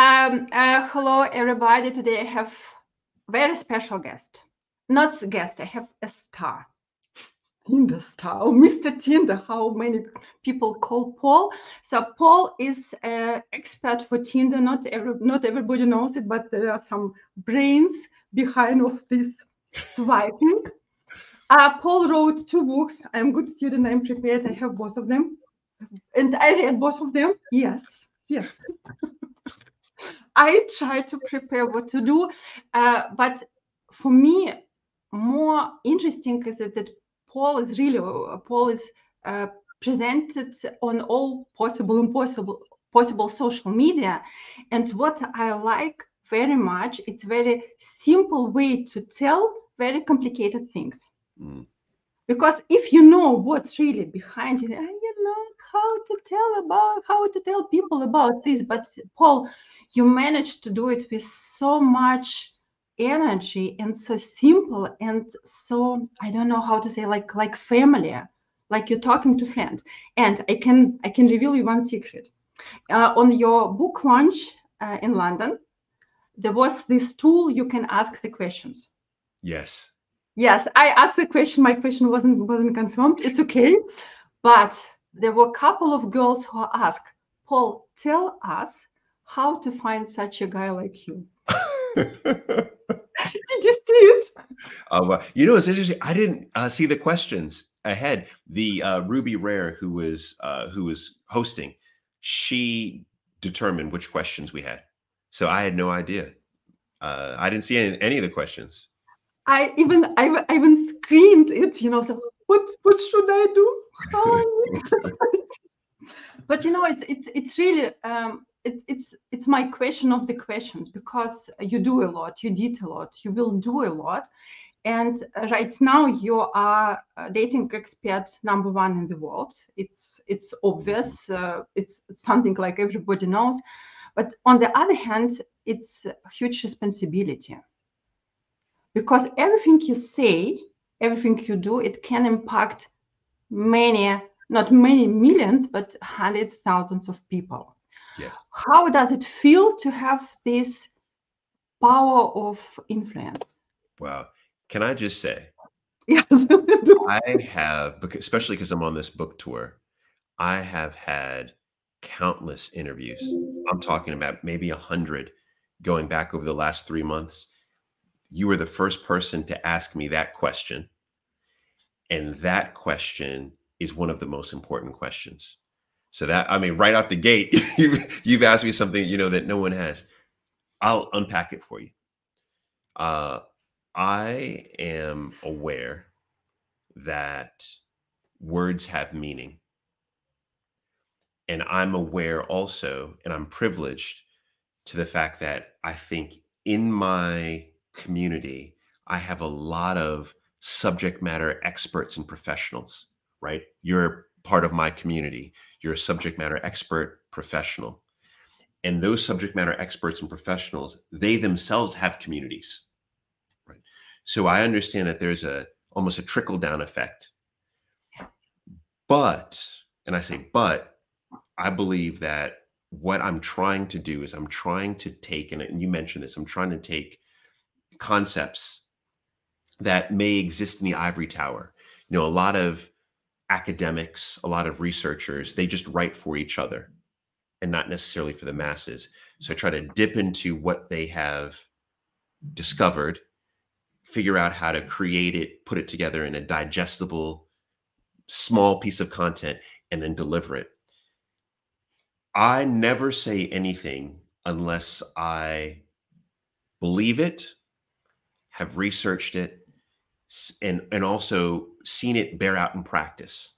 Hello, everybody. Today I have very special guest. Not a guest, I have a star. Tinder star, or Mr. Tinder, how many people call Paul. So Paul is an expert for Tinder. Not everybody knows it, but there are some brains behind of this swiping. Paul wrote 2 books. I'm a good student, I'm prepared, I have both of them. And I read both of them. Yes. I try to prepare what to do, but for me, more interesting is that Paul is presented on all possible social media, and what I like very much, it's very simple way to tell very complicated things. Because if you know what's really behind it, you know how to tell people about this. But Paul, you managed to do it with so much energy and so simple and so, I don't know how to say, like family, like you're talking to friends. And I can reveal you one secret. On your book launch in London, there was this tool you can ask the questions. Yes, I asked the question. My question wasn't confirmed. It's okay. But there were a couple of girls who asked, Paul, tell us how to find such a guy like you. Did you see it? You know, it's interesting. I didn't see the questions ahead. The Ruby Rare, who was hosting, she determined which questions we had. So I had no idea. I didn't see any of the questions. I even screened it, you know. So what should I do? But you know, it's really it's my question of the questions, because you do a lot, you did a lot, you will do a lot, and right now you are dating expert #1 in the world. It's obvious. It's something like everybody knows. But on the other hand, it's a huge responsibility. Because everything you say, everything you do, it can impact many, not many millions, but hundreds, thousands of people. Yes. How does it feel to have this power of influence? Wow. Can I just say, yes. I have, especially because I'm on this book tour, I have had countless interviews. I'm talking about maybe 100 going back over the last 3 months. You were the first person to ask me that question. And that question is one of the most important questions. So that, I mean, right out the gate, you've asked me something, you know, that no one has. I'll unpack it for you. I am aware that words have meaning. And I'm aware also, and I'm privileged to the fact that I think in my community, I have a lot of subject matter experts and professionals, right? You're part of my community. You're a subject matter expert professional. And those subject matter experts and professionals, they themselves have communities, right? So I understand that there's almost a trickle down effect. But, and I say, but, I believe that what I'm trying to do is I'm trying to take, and you mentioned this, I'm trying to take concepts that may exist in the ivory tower. You know, a lot of academics, a lot of researchers, they just write for each other and not necessarily for the masses. So I try to dip into what they have discovered, figure out how to create it, put it together in a digestible, small piece of content, and then deliver it. I never say anything unless I believe it, have researched it, and also seen it bear out in practice.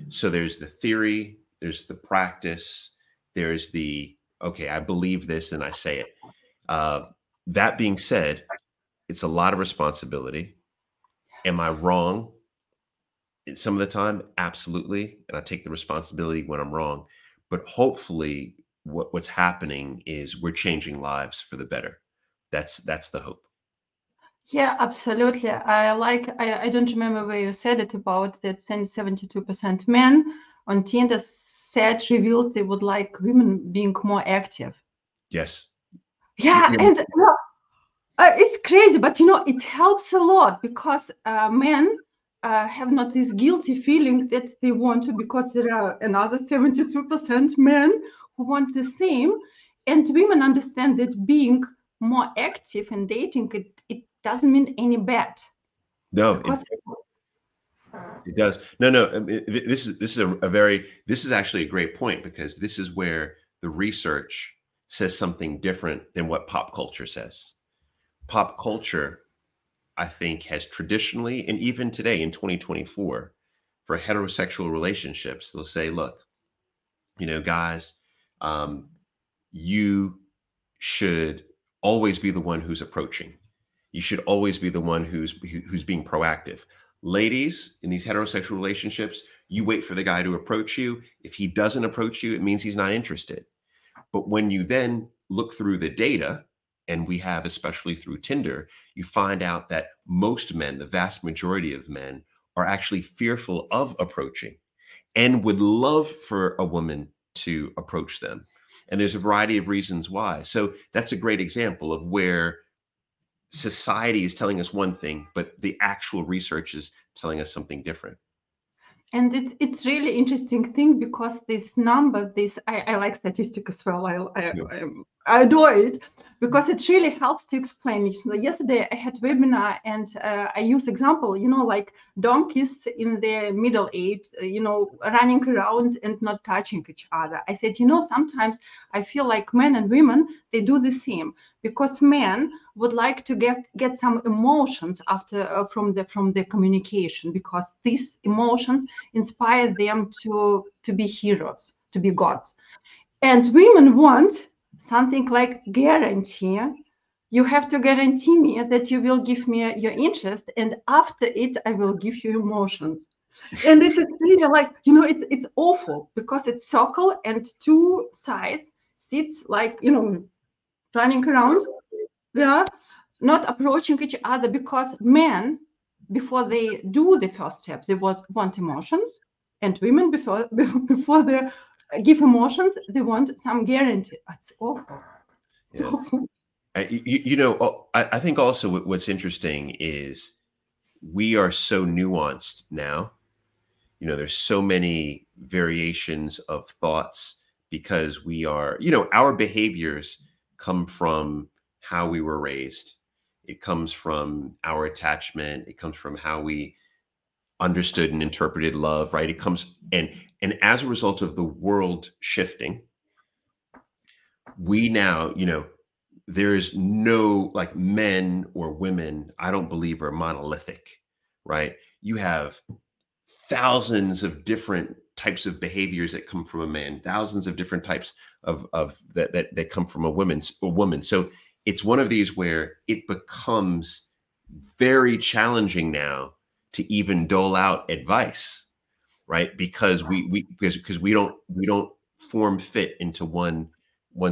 So there's the theory, there's the practice, there's the, okay, I believe this and I say it. That being said, it's a lot of responsibility. Am I wrong some of the time? Absolutely. And I take the responsibility when I'm wrong. But hopefully what's happening is we're changing lives for the better. That's the hope. Yeah, absolutely. I don't remember where you said it about that 72% men on Tinder revealed they would like women being more active. Yes. Yeah, and it's crazy, but it helps a lot because men have not this guilty feeling that they want to, because there are another 72% men who want the same, and women understand that being more active in dating, it doesn't mean any bad. No, Because it does. No. This is actually a great point, because this is where the research says something different than what pop culture says. Pop culture, I think, has traditionally, and even today in 2024, for heterosexual relationships, they'll say, look, guys, you should always be the one who's approaching. You should always be the one who's being proactive. Ladies, in these heterosexual relationships, you wait for the guy to approach you. If he doesn't approach you, it means he's not interested. But when you then look through the data, and we have, especially through Tinder, you find out that most men, the vast majority of men, are actually fearful of approaching and would love for a woman to approach them. And there's a variety of reasons why. So that's a great example of where society is telling us one thing, but the actual research is telling us something different. And it's really interesting thing, because this number, I like statistics as well. I adore it, because it really helps to explain. Yesterday I had a webinar, and I use example, like donkeys in their middle age, running around and not touching each other. I said, sometimes I feel like men and women, they do the same, because men would like to get some emotions after from the communication, because these emotions inspire them to be heroes, to be gods. And women want something like guarantee. You have to guarantee me that you will give me your interest, and after it I will give you emotions. And it is really like, it's awful, because it's circle and two sides sit like, running around, not approaching each other, because men, before they do the first steps, they want emotions, and women, before they give emotions, they want some guarantee. It's awful. It's awful. I think also what's interesting is we are so nuanced now. There's so many variations of thoughts, because we are, our behaviors come from how we were raised. It comes from our attachment. It comes from how we understood and interpreted love, right? It comes, and as a result of the world shifting, we now, there's no, like, men or women, I don't believe, are monolithic, right? You have thousands of different types of behaviors that come from a man, thousands of different types of that come from a woman. So it's one of these where it becomes very challenging now to even dole out advice, right? Because we don't form fit into one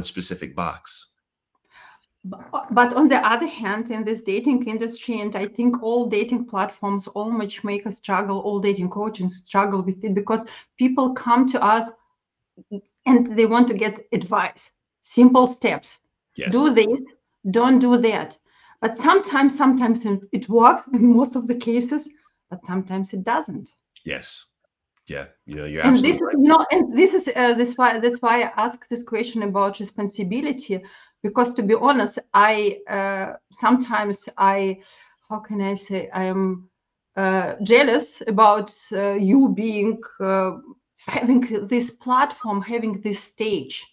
specific box. But on the other hand, in this dating industry, and I think all dating platforms, all matchmakers struggle, all dating coaches struggle with it, because people come to us and they want to get advice, simple steps. Yes. Do this, don't do that. But sometimes it works in most of the cases, but sometimes it doesn't. Yes. Yeah, you're and absolutely this right. And this is that's why I asked this question about responsibility, because, to be honest, I sometimes how can I say, I am jealous about you being having this platform, having this stage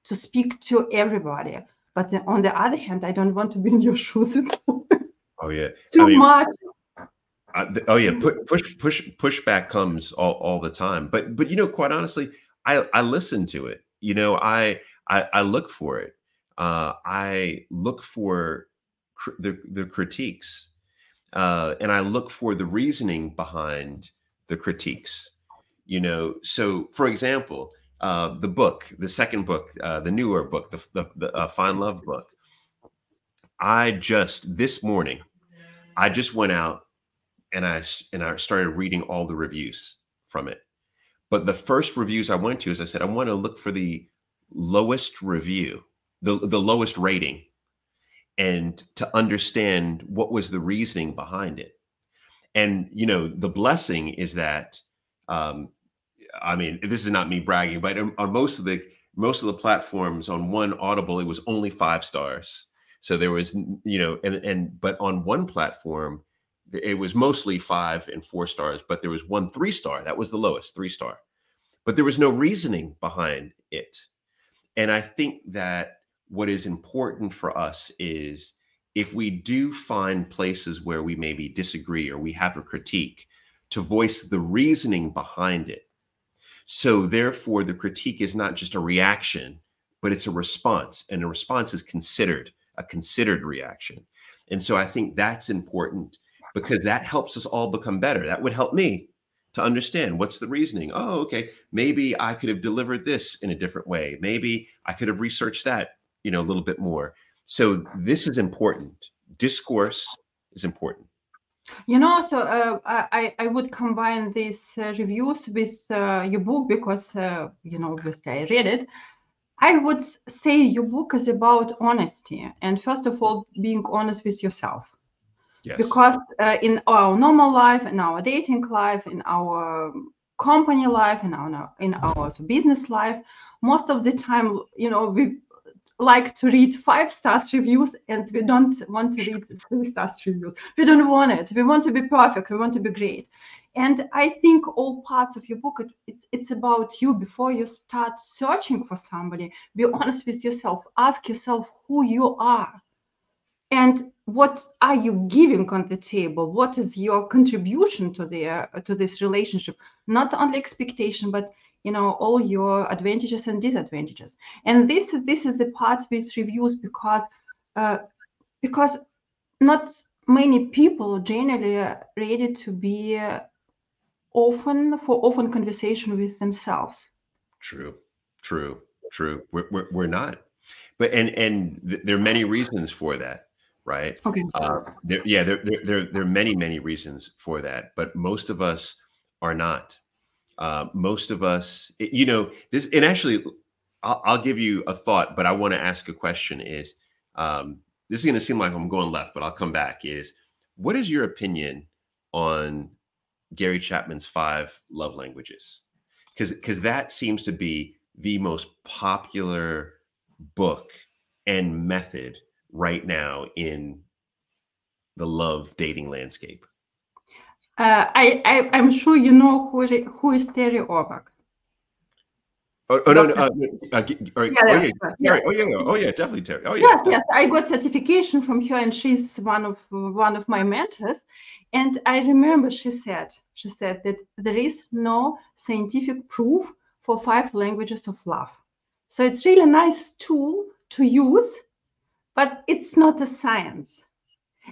to speak to everybody. But on the other hand, I don't want to be in your shoes at all. Oh yeah, Too much. Pushback comes all the time, but quite honestly, I listen to it. I look for it. I look for the critiques, and I look for the reasoning behind the critiques. So for example, the second book, the newer book, the Find Love book. This morning, I just went out and I started reading all the reviews from it. But the first reviews I went to is, I said, I want to look for the lowest review the lowest rating, and to understand what was the reasoning behind it. And the blessing is that, I mean, this is not me bragging, but on most of the platforms, on one Audible, it was only 5 stars. So there was, but on one platform, it was mostly 5 and 4 stars, but there was one 3-star. That was the lowest, 3-star. But there was no reasoning behind it. And I think that what is important for us is, if we do find places where we maybe disagree or we have a critique, to voice the reasoning behind it. So therefore, the critique is not just a reaction, but it's a response, and a response is a considered reaction. And so I think that's important, because that helps us all become better. That would help me to understand, what's the reasoning. Oh, okay, maybe I could have delivered this in a different way. Maybe I could have researched that, a little bit more. So this is important. Discourse is important. So I would combine these reviews with your book, because, obviously I read it. I would say your book is about honesty, and first of all, being honest with yourself. Yes. Because in our normal life, in our dating life, in our company life, in our business life, most of the time, we like to read 5-star reviews, and we don't want to read 3-star reviews. We don't want it. We want to be perfect. We want to be great. And I think all parts of your book, it's about you. Before you start searching for somebody, be honest with yourself. Ask yourself who you are, and what are you giving on the table. What is your contribution to this relationship? Not only expectation, but all your advantages and disadvantages. And this is the part with reviews, because not many people generally are ready to be open conversation with themselves. True. We're not, but and there are many reasons for that, right? Okay. There are many reasons for that, but most of us are not. Most of us, this, and actually, I'll give you a thought, but I want to ask a question. Is this is going to seem like I'm going left, but I'll come back. Is, what is your opinion on Gary Chapman's 5 love languages? Because that seems to be the most popular book and method right now in the love dating landscape. I'm sure you know who is Terry Orbuck. Oh yeah, definitely Terry. Oh yeah, yes. I got certification from her, and she's one of my mentors. And I remember she said that there is no scientific proof for 5 languages of love. So it's really a nice tool to use, but it's not a science.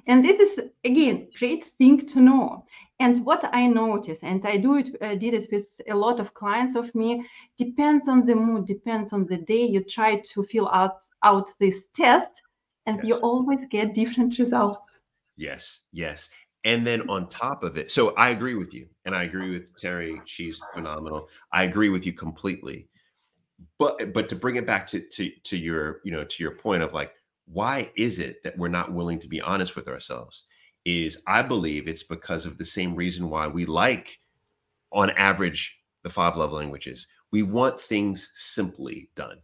And this is, again, great thing to know. And what I notice, and I did it with a lot of clients of me, depends on the mood, depends on the day. You try to fill out this test, and you always get different results. Yes. And then on top of it, so I agree with you, and I agree with Terry. She's phenomenal. I agree with you completely. But to bring it back to your to your point of, like, why is it that we're not willing to be honest with ourselves? Is, I believe it's because of the same reason why we like, on average, the 5 love languages. We want things simply done.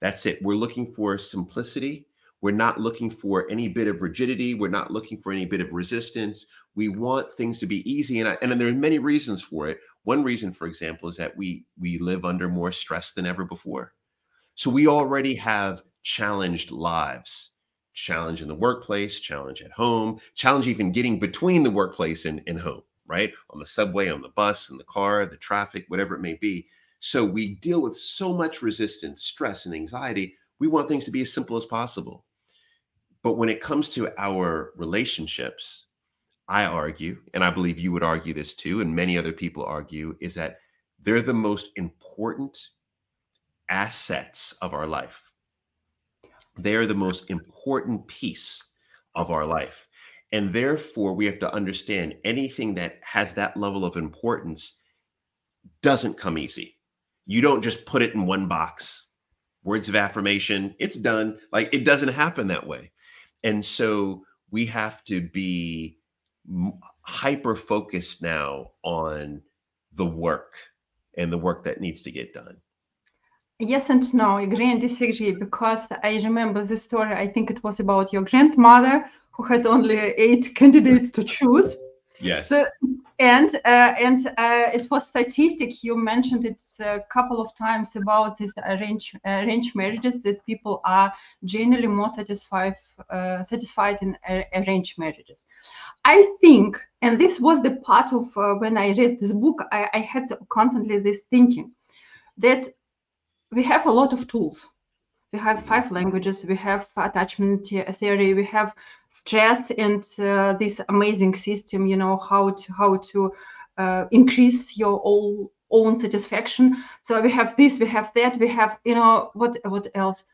That's it. We're looking for simplicity. We're not looking for any bit of rigidity. We're not looking for any bit of resistance. We want things to be easy. And there are many reasons for it. One reason, for example, is that we live under more stress than ever before. So we already have challenged lives, challenge in the workplace, challenge at home, challenge even getting between the workplace and home, right? On the subway, on the bus, in the car, the traffic, whatever it may be. So we deal with so much resistance, stress, and anxiety. We want things to be as simple as possible. But when it comes to our relationships, I argue, and I believe you would argue this too, and many other people argue, is that they're the most important assets of our life. They are the most important piece of our life. And therefore, we have to understand, anything that has that level of importance doesn't come easy. You don't just put it in one box, words of affirmation, it's done. Like, it doesn't happen that way. And so we have to be hyper focused now on the work and the work that needs to get done. Yes and no, agree and disagree, because I remember the story, I think it was about your grandmother who had only 8 candidates to choose. Yes. So, and it was statistic, you mentioned it a couple of times about this arranged marriages, that people are generally more satisfied in arranged marriages. I think, and this was the part of when I read this book, I had constantly this thinking that we have a lot of tools. We have 5 languages, we have attachment theory, we have stress, and this amazing system, you know, how to increase your own satisfaction. So we have this, we have that, we have, you know, what else?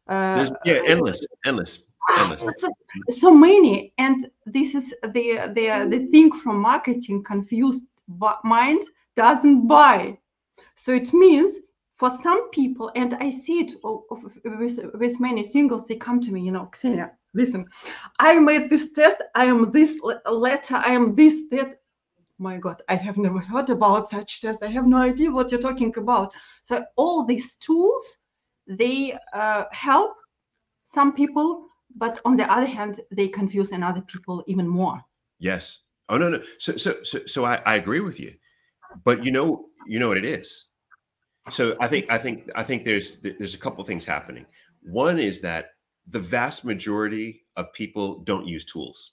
Endless. So many, and this is the thing from marketing: confused mind doesn't buy. So it means for some people, and I see it with many singles, they come to me, you know, Ksenia, listen, I made this test, I am this letter, I am this, that. My God, I have never heard about such tests. I have no idea what you're talking about. So all these tools, they help some people, but on the other hand, they confuse other people even more. Yes. Oh, no. So I agree with you, but you know what it is. So I think there's a couple of things happening. One is that the vast majority of people don't use tools.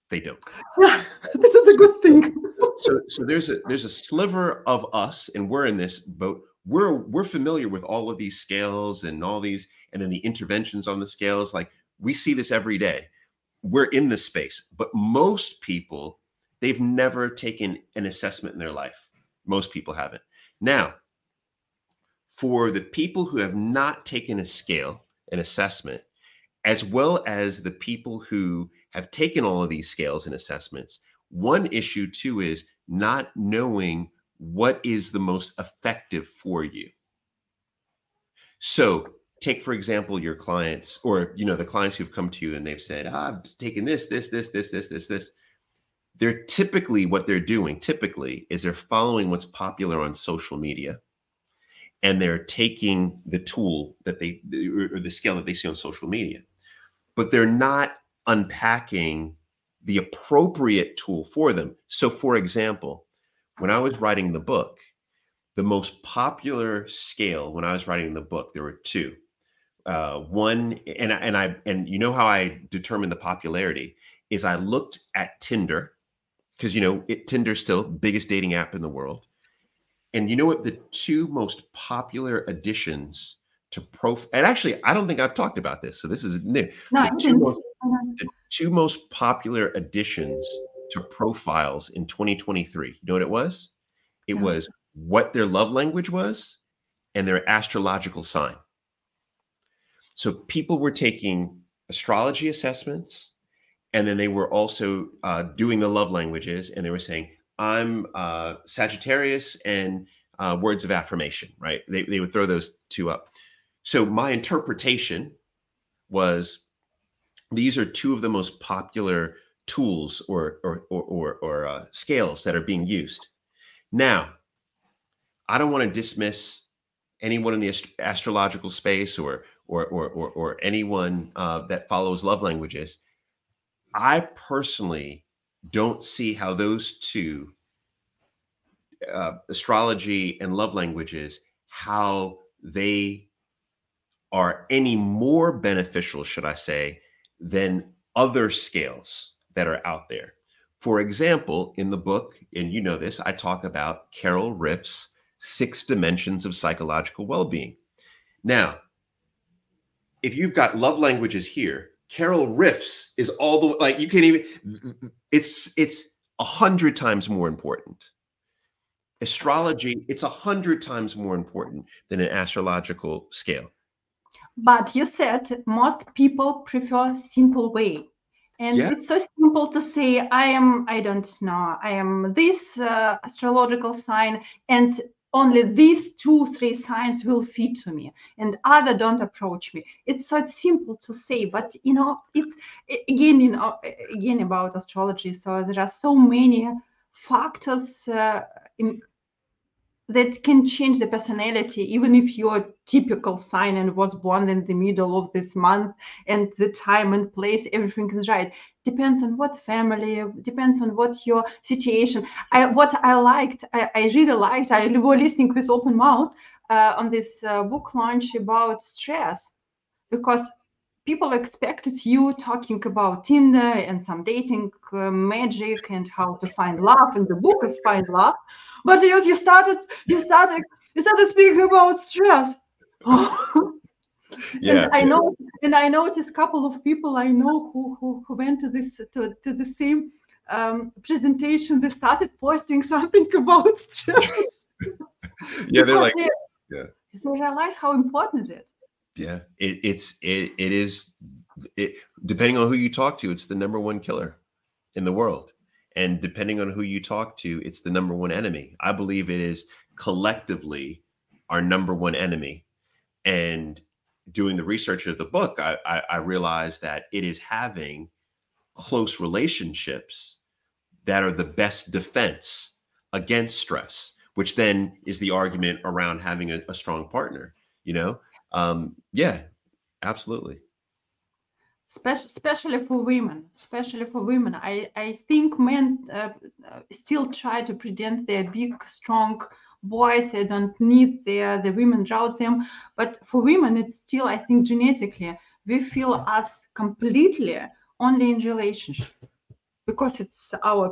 They don't. Yeah, this is a good thing. So there's a sliver of us, and we're in this boat. We're familiar with all of these scales and all these, and then the interventions on the scales. Like, we see this every day. We're in this space, but most people, they've never taken an assessment in their life. Most people haven't. Now, for the people who have not taken a scale, an assessment, as well as the people who have taken all of these scales and assessments, one issue too is not knowing what is the most effective for you. So take, for example, your clients, or, you know, the clients who've come to you and they've said, I've taken this. They're typically, what they're doing typically is they're following what's popular on social media. And they're taking the tool that or the scale that they see on social media, but they're not unpacking the appropriate tool for them. So, for example, when I was writing the book, the most popular scale when I was writing the book, there were 2. One, and you know how I determined the popularity is I looked at Tinder, because, you know, Tinder's still biggest dating app in the world. And you know what the 2 most popular additions to and actually, I don't think I've talked about this, so this is new. No, the 2 most popular additions to profiles in 2023, you know what it was? It was what their love language was and their astrological sign. So people were taking astrology assessments, and then they were also doing the love languages, and they were saying, I'm Sagittarius, and words of affirmation, right? They would throw those 2 up. So my interpretation was, these are 2 of the most popular tools or scales that are being used. Now, I don't want to dismiss anyone in the astrological space or anyone that follows love languages. I personally don't see how those 2, astrology and love languages, how they are any more beneficial, should I say, than other scales that are out there. For example, in the book, and you know this, I talk about Carol Riff's 6 dimensions of psychological well-being. Now, if you've got love languages here, Carol Riff's is all the, like, you can't even, it's 100 times more important. Astrology, it's 100 times more important than an astrological scale. But you said most people prefer simple way. And it's so simple to say, I am this astrological sign, and only these 2-3 signs will fit to me, and other don't approach me. It's so simple to say, but it's again about astrology. So there are so many factors that can change the personality, even if you're typical sign and was born in the middle of this month and the time and place, everything is right. Depends on what family, depends on what your situation. I really liked, I was listening with open mouth on this book launch about stress, because people expected you talking about Tinder and some dating magic and how to find love, and the book is Find Love, but you started speaking about stress. Yeah. And I noticed a couple of people I know who went to the same presentation. They started posting something about stress. Yeah, they're like, they realize how important it is. Yeah, it is. Depending on who you talk to, it's the number one killer in the world, and depending on who you talk to, it's the number one enemy. I believe it is collectively our number one enemy. And doing the research of the book, I realized that it is having close relationships that are the best defense against stress, which then is the argument around having a strong partner. Yeah, absolutely. Especially for women. I think men still try to pretend they're big, strong boys. They don't need the women around them. But for women, it's still, I think, genetically, we feel us completely only in relationship, because it's our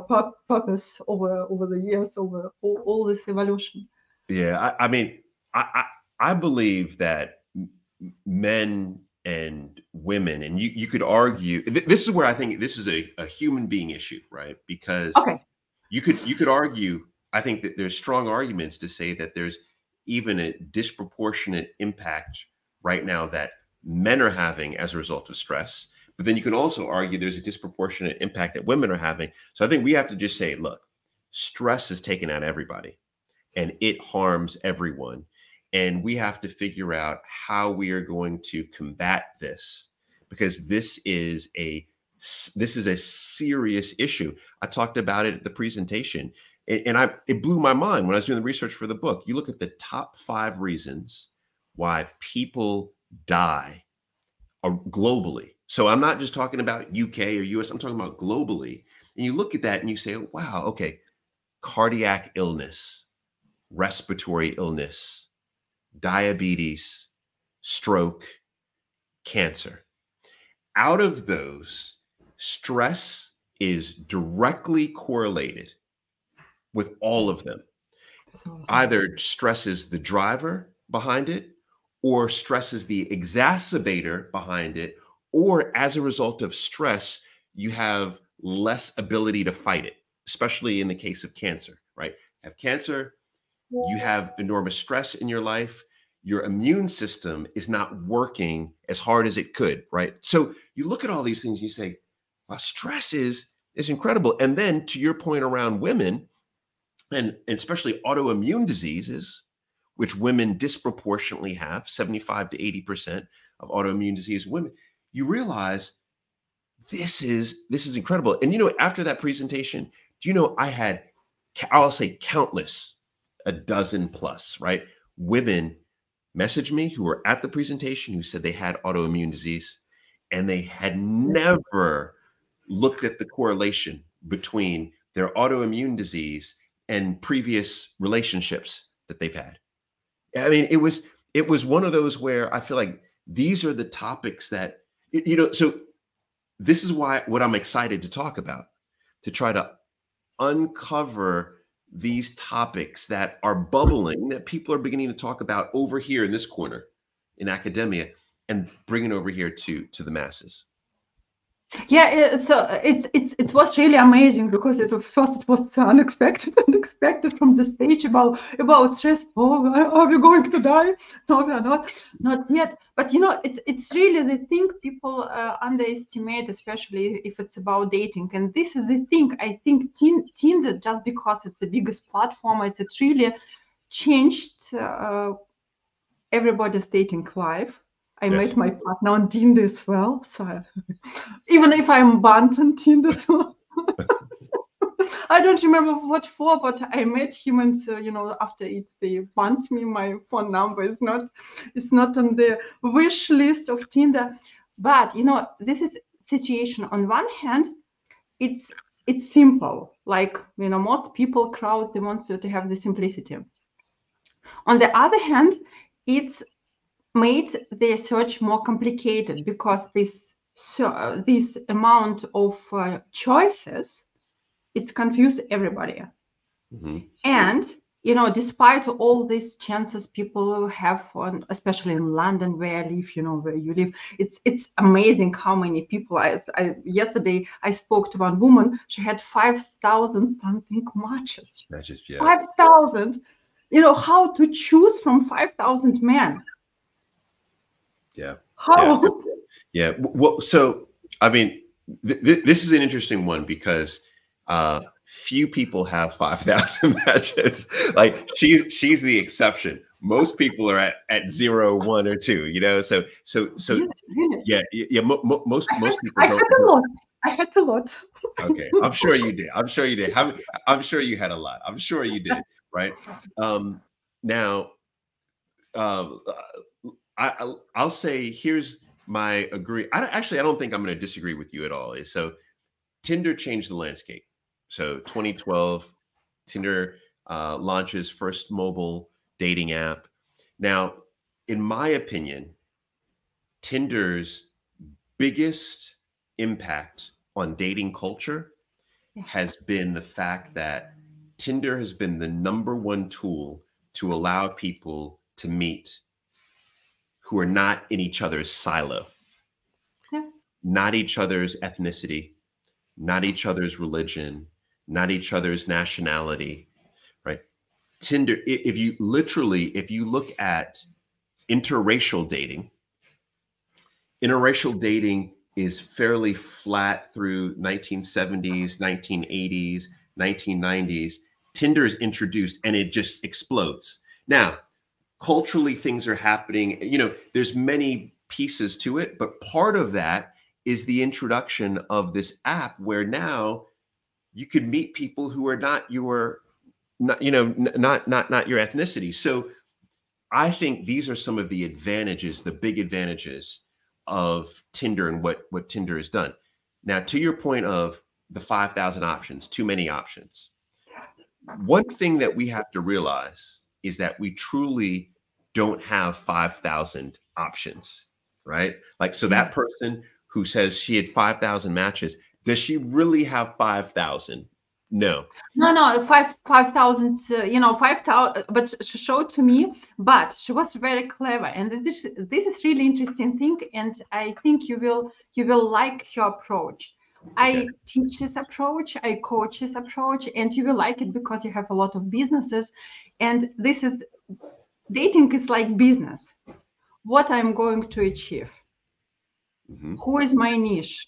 purpose over the years, over all this evolution. Yeah, I mean, I believe that men and women, and you could argue, this is where I think this is a human being issue, right? Because you could argue, I think that there's strong arguments to say that there's even a disproportionate impact right now that men are having as a result of stress. But then you can also argue there's a disproportionate impact that women are having. So I think we have to just say, look, stress is taking out everybody and it harms everyone. And we have to figure out how we are going to combat this, because this is a serious issue. I talked about it at the presentation, and it blew my mind when I was doing the research for the book. You look at the top 5 reasons why people die globally. So I'm not just talking about UK or US, I'm talking about globally. And you look at that and you say, wow, okay, cardiac illness, respiratory illness, diabetes, stroke, cancer. Out of those, stress is directly correlated with all of them. Either stress is the driver behind it, or stress is the exacerbator behind it, or as a result of stress, you have less ability to fight it, especially in the case of cancer, right? Have cancer, you have enormous stress in your life, your immune system is not working as hard as it could, right? So you look at all these things and you say, wow, stress is incredible. And then to your point around women, and especially autoimmune diseases, which women disproportionately have, 75 to 80% of autoimmune disease women, you realize this is incredible. And after that presentation, I had, I'll say countless, a dozen plus, right? Women messaged me who were at the presentation who said they had autoimmune disease and they had never looked at the correlation between their autoimmune disease and previous relationships that they've had. I mean, it was one of those where I feel like these are the topics that, so this is what I'm excited to talk about, to try to uncover these topics that are bubbling, that people are beginning to talk about over here in this corner in academia, and bring it over here to the masses. Yeah, so it was really amazing, because it was unexpected from the stage about stress. Oh, are we going to die? No, we are not yet. But it's really the thing people underestimate, especially if it's about dating. And this is the thing. I think Tinder, just because it's the biggest platform, it's really changed everybody's dating life. I met my partner on Tinder as well. So even if I'm banned on Tinder, so I don't remember what for, but I met him, and after it they banned me. My phone number is not on the wish list of Tinder. But this is situation. On one hand, it's simple. Like most people crowd, they want to have the simplicity. On the other hand, it's made their search more complicated because this amount of choices, it's confused everybody. And despite all these chances people have, especially in London where I live, where you live, it's amazing how many people. Yesterday I spoke to one woman. She had 5,000 something matches. 5,000. How to choose from 5,000 men? Yeah. How? Yeah. Well, so I mean, this is an interesting one because few people have 5,000 matches. Like she's the exception. Most people are at 0, 1, or 2. So yeah. Most people. I had a lot. Okay, I'm sure you did. I'm sure you did. I'm sure you had a lot. I'm sure you did. Right. Now, I'll say here's my agree. I don't think I'm going to disagree with you at all. So Tinder changed the landscape. So 2012, Tinder launches first mobile dating app. Now, in my opinion, Tinder's biggest impact on dating culture has been the fact that Tinder has been the #1 tool to allow people to meet who are not in each other's silo, not each other's ethnicity, not each other's religion, not each other's nationality, right? Tinder, if you look at interracial dating is fairly flat through 1970s, 1980s, 1990s. Tinder is introduced and it just explodes. Now, culturally, things are happening. There's many pieces to it, but part of that is the introduction of this app where now you could meet people who are not your ethnicity. So I think these are some of the advantages, the big advantages of Tinder and what Tinder has done. Now, to your point of the 5,000 options, too many options. One thing that we have to realize is that we truly don't have 5,000 options, right? Like, so that person who says she had 5,000 matches, does she really have 5,000? No. 5,000, 5,000, but she showed to me, but she was very clever. And this is really interesting thing. And I think you will like her approach. I teach this approach, I coach this approach, and you will like it because you have a lot of businesses. And dating is like business. What I'm going to achieve, who is my niche,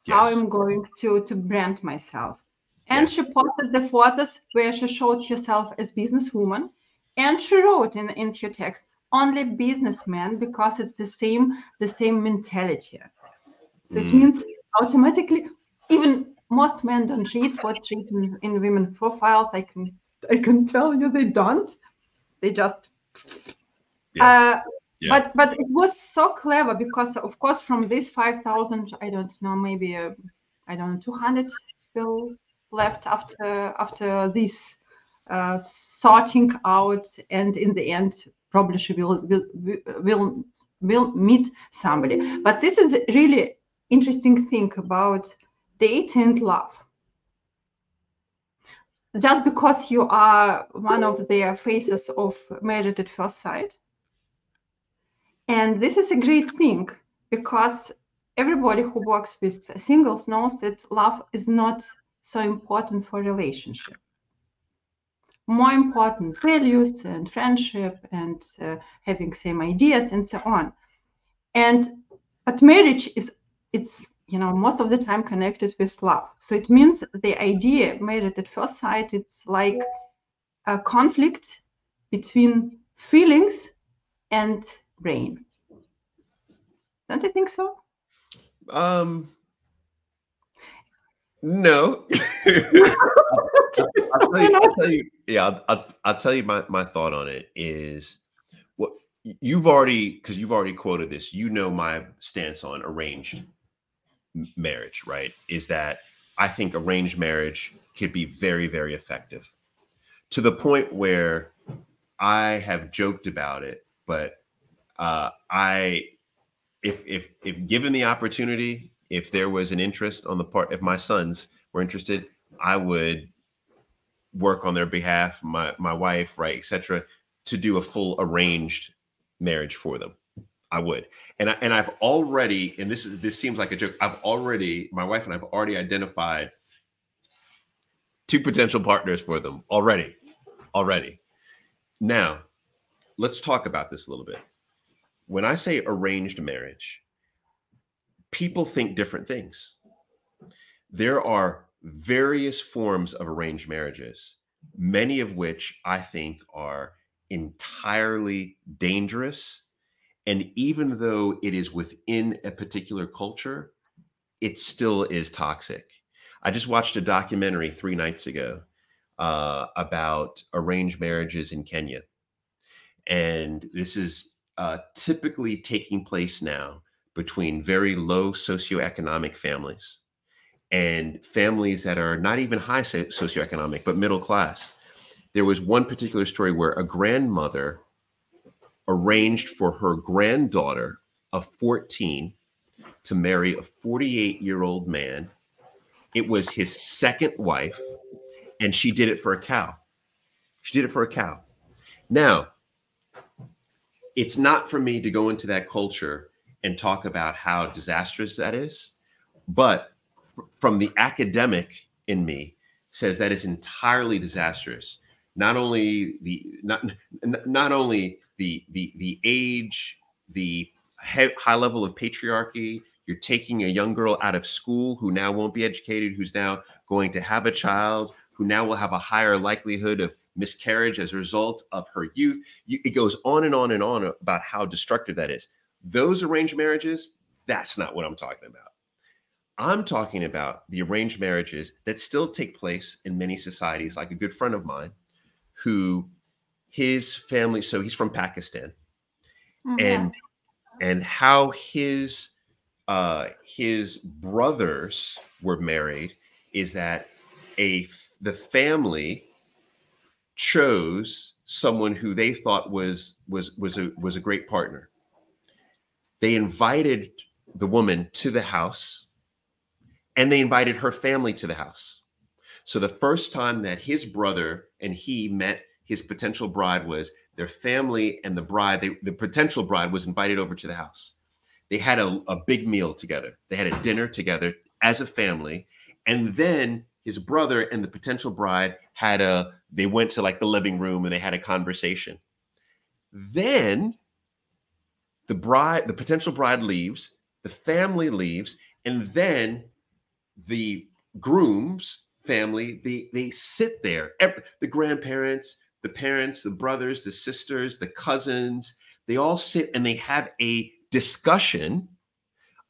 how I'm going to brand myself. And she posted the photos where she showed herself as businesswoman, and she wrote in her text, only businessmen, because it's the same mentality. So it means automatically, even most men don't read what's written in women profiles. I can tell you they don't. They just but it was so clever because, of course, from this 5,000, I don't know, maybe 200 still left after this sorting out, and in the end probably she will meet somebody. But this is a really interesting thing about dating and love. Just because you are one of the faces of Married at First Sight, and this is a great thing because everybody who works with singles knows that love is not so important for relationship. More important values and friendship and having same ideas and so on. But marriage it's most of the time connected with love. So it means the idea Married at First Sight, it's like a conflict between feelings and brain. Don't you think so? No. I'll tell you my thought on it is what you've already quoted this. You know my stance on arranged marriage, right? Is that I think arranged marriage could be very, very effective to the point where I have joked about it, but if given the opportunity, if there was an interest on the part, if my sons were interested, I would work on their behalf, my wife, right, etc., to do a full arranged marriage for them. I would, and I've already, and this seems like a joke. My wife and I've already identified 2 potential partners for them already. Now, let's talk about this a little bit. When I say arranged marriage, people think different things. There are various forms of arranged marriages, many of which I think are entirely dangerous. And even though it is within a particular culture, it still is toxic. I just watched a documentary 3 nights ago about arranged marriages in Kenya. And this is typically taking place now between very low socioeconomic families and families that are not even high socioeconomic, but middle class. There was one particular story where a grandmother arranged for her granddaughter of 14 to marry a 48-year-old man. It was his second wife, and she did it for a cow. Now, it's not for me to go into that culture and talk about how disastrous that is, but from the academic in me says that is entirely disastrous. Not only the age, the high level of patriarchy. You're taking a young girl out of school who now won't be educated, who's now going to have a child, who now will have a higher likelihood of miscarriage as a result of her youth. It goes on and on and on about how destructive that is. Those arranged marriages, that's not what I'm talking about. I'm talking about the arranged marriages that still take place in many societies, like a good friend of mine who his family, so he's from Pakistan, and how his brothers were married is that the family chose someone who they thought was a great partner. They invited the woman to the house, and they invited her family to the house. So the first time that his brother and he met his potential bride was their family and the bride, the potential bride was invited over to the house. They had a big meal together. They had a dinner together as a family. And then his brother and the potential bride they went to like the living room and they had a conversation. Then the potential bride leaves, the family leaves, and then the groom's family, they sit there. The grandparents, the parents, the brothers, the sisters, the cousins, they all sit and they have a discussion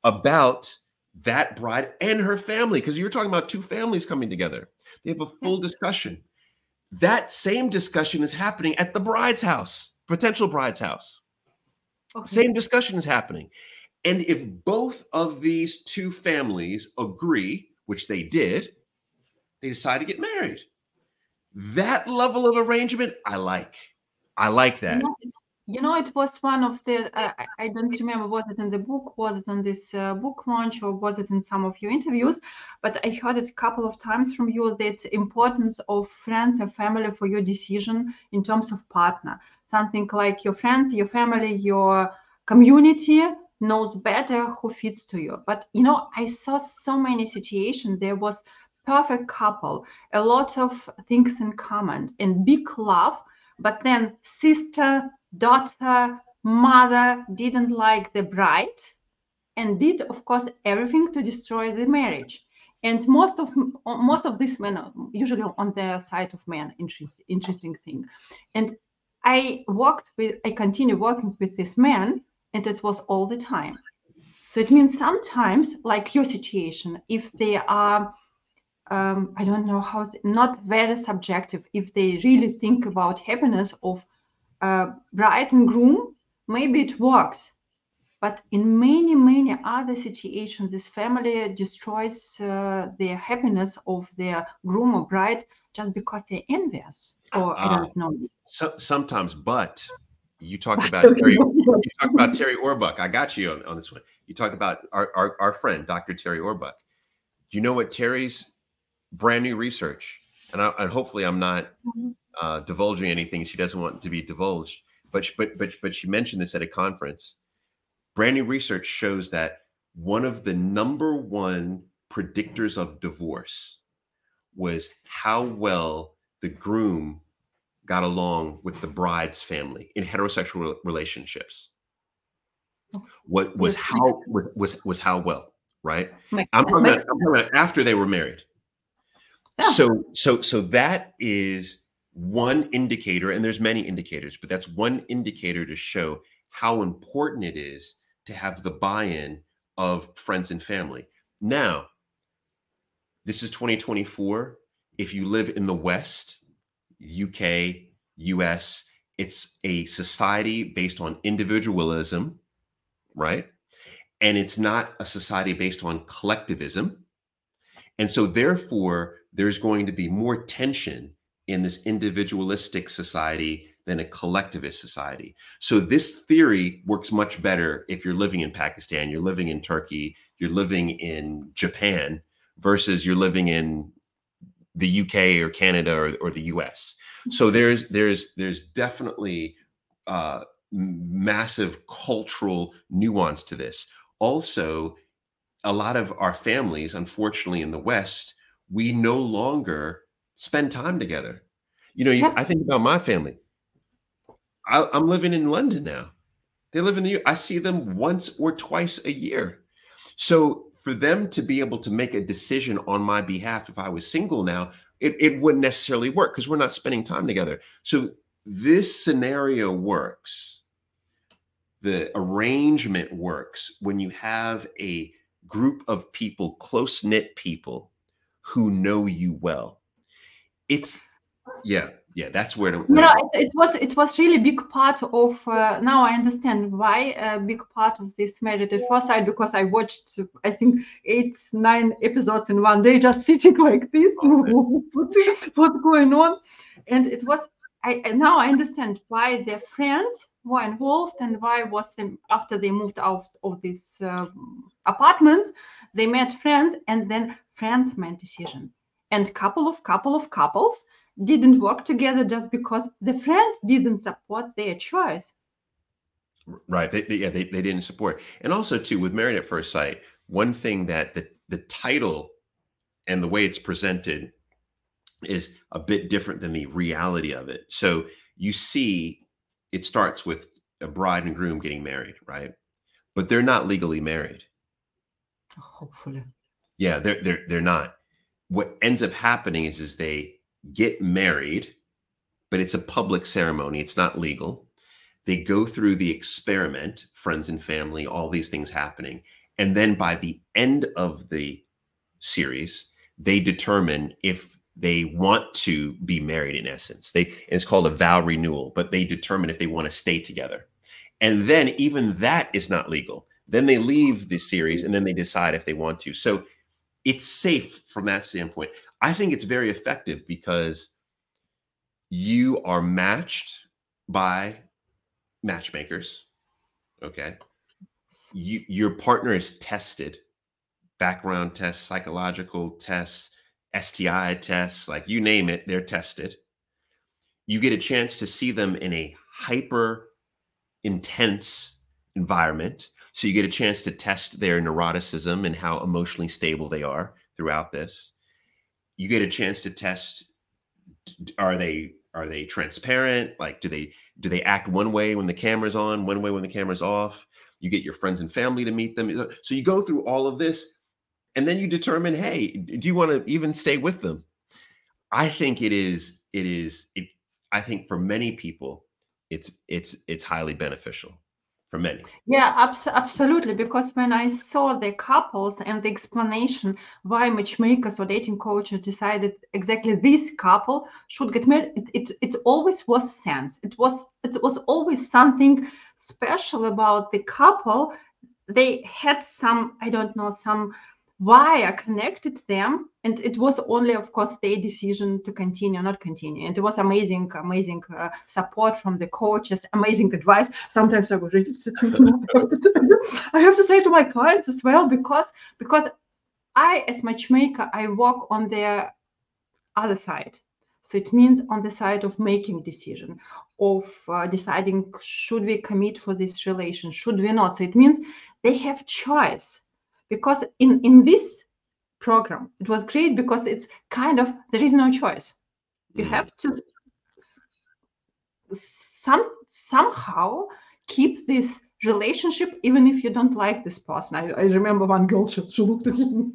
about that bride and her family, because you're talking about 2 families coming together. They have a full discussion. That same discussion is happening at the bride's house, potential bride's house. Okay. Same discussion is happening. And if both of these 2 families agree, which they did, they decide to get married. That level of arrangement, I like that. You know, it was one of the, I don't remember, was it in the book, was it on this book launch, or was it in some of your interviews? But I heard it a couple of times from you, that importance of friends and family for your decision in terms of partner. Something like your friends, your family, your community knows better who fits to you. But, you know, I saw so many situations. There was perfect couple, a lot of things in common and big love, but then sister, daughter, mother didn't like the bride and did, of course, everything to destroy the marriage. And most of these men are usually on the side of men. Interesting thing. And I continue working with this man, and it was all the time. So it means sometimes, like your situation, if they are, I don't know how, not very subjective, if they really think about happiness of bride and groom, maybe it works. But in many, many other situations, this family destroys the happiness of their groom or bride just because they're envious, or I don't know. So, sometimes, but you talked about Terry. You talked about Terry Orbuck. I got you on this one. You talked about our friend, Dr. Terry Orbuck. Do you know what Terry's brand new research? And hopefully, I'm not divulging anything she doesn't want to be divulged. But she mentioned this at a conference. Brand new research shows that one of the #1 predictors of divorce was how well the groom got along with the bride's family in heterosexual relationships. What was how well, right? I'm talking about after they were married. Yeah. So that is one indicator, and there's many indicators, but that's one indicator to show how important it is to have the buy-in of friends and family. Now, this is 2024. If you live in the West, UK, US, it's a society based on individualism, right? And it's not a society based on collectivism. And so therefore, there's going to be more tension in this individualistic society than a collectivist society. So this theory works much better if you're living in Pakistan, you're living in Turkey, you're living in Japan, versus you're living in the UK or Canada or the US. So there's definitely massive cultural nuance to this. Also, a lot of our families, unfortunately, in the West, we no longer spend time together. You know, I think about my family. I'm living in London now. They live in the, I see them once or twice a year. So for them to be able to make a decision on my behalf, if I was single now, it wouldn't necessarily work because we're not spending time together. So this scenario works. The arrangement works when you have a group of people, close-knit people who know you well. It's, yeah, that's where it was really big part of, now I understand why a big part of this Married at First Sight, because I watched, I think 8-9 episodes in one day, just sitting like this, what's going on. And it was, now I understand why their friends were involved, and why was them, after they moved out of these apartments, they met friends, and then friends made decision. And couple of couples didn't work together just because the friends didn't support their choice. Right. They didn't support. And also too, with Married at First Sight, one thing that the title and the way it's presented is a bit different than the reality of it. So you see, it starts with a bride and groom getting married, right? But they're not legally married. Hopefully. Yeah, they're not. What ends up happening is they get married, but it's a public ceremony. It's not legal. They go through the experiment, friends and family, all these things happening. And then by the end of the series, they determine if they want to be married, in essence. And it's called a vow renewal, but they determine if they want to stay together. And then even that is not legal. Then they leave the series and then they decide if they want to. So it's safe from that standpoint. I think it's very effective because you are matched by matchmakers. Okay. Your partner is tested, background tests, psychological tests, STI tests, like you name it, they're tested. You get a chance to see them in a hyper intense environment. So you get a chance to test their neuroticism and how emotionally stable they are throughout this. You get a chance to test, are they transparent? Like, do they act one way when the camera's on, one way when the camera's off? You get your friends and family to meet them. So you go through all of this, and then you determine, hey, do you want to even stay with them? I think I think for many people, it's highly beneficial for many. Yeah, absolutely. Because when I saw the couples and the explanation why matchmakers or dating coaches decided exactly this couple should get married, it always was sense. It was always something special about the couple. They had some, I don't know, some wire connected them, and it was only, of course, their decision to continue or not continue. And it was amazing support from the coaches, amazing advice. Sometimes I would read it. I have to say to my clients as well, because I, as matchmaker, I work on their other side. So it means on the side of making decision, of deciding should we commit for this relation, should we not. So it means they have choice, because in this program it was great because it's kind of there is no choice. You have to somehow keep this relationship even if you don't like this person. I remember one girl, she looked at me,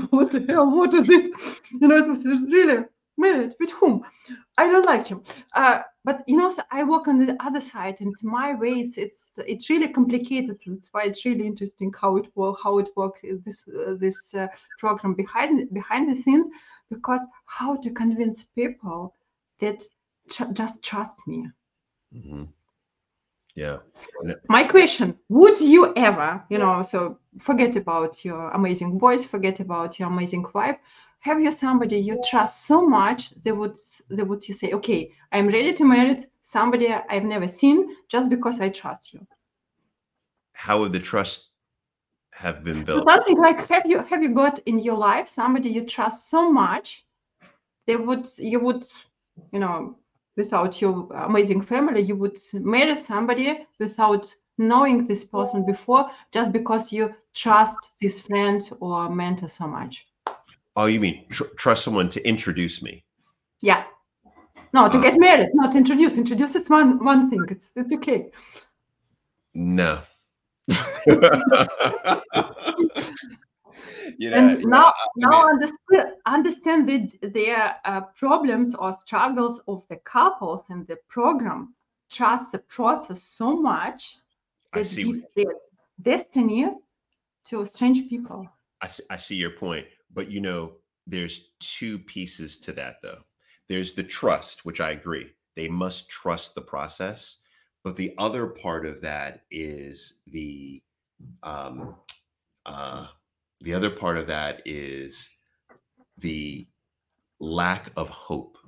what the hell, what is it? It was really married with whom? I don't like him. But so I work on the other side, and my ways it's really complicated. That's why it's really interesting how it works this program behind the scenes, because how to convince people that just trust me. Yeah. My question, would you ever, so forget about your amazing boys, forget about your amazing wife, have you somebody you trust so much they would you say, okay, I'm ready to marry somebody I've never seen just because I trust you? How would the trust have been built? So something like, have you got in your life somebody you trust so much you would without your amazing family, you would marry somebody without knowing this person before, just because you trust this friend or mentor so much? Oh, you mean trust someone to introduce me? Yeah. No, to get married, not introduce. Introduce is one thing. It's okay. No. And now understand their problems or struggles of the couples and the program. Trust the process so much that gives their destiny to strange people. I see your point, but there's two pieces to that though. There's the trust, which I agree. They must trust the process. But the other part of that is the other part of that is the lack of hope.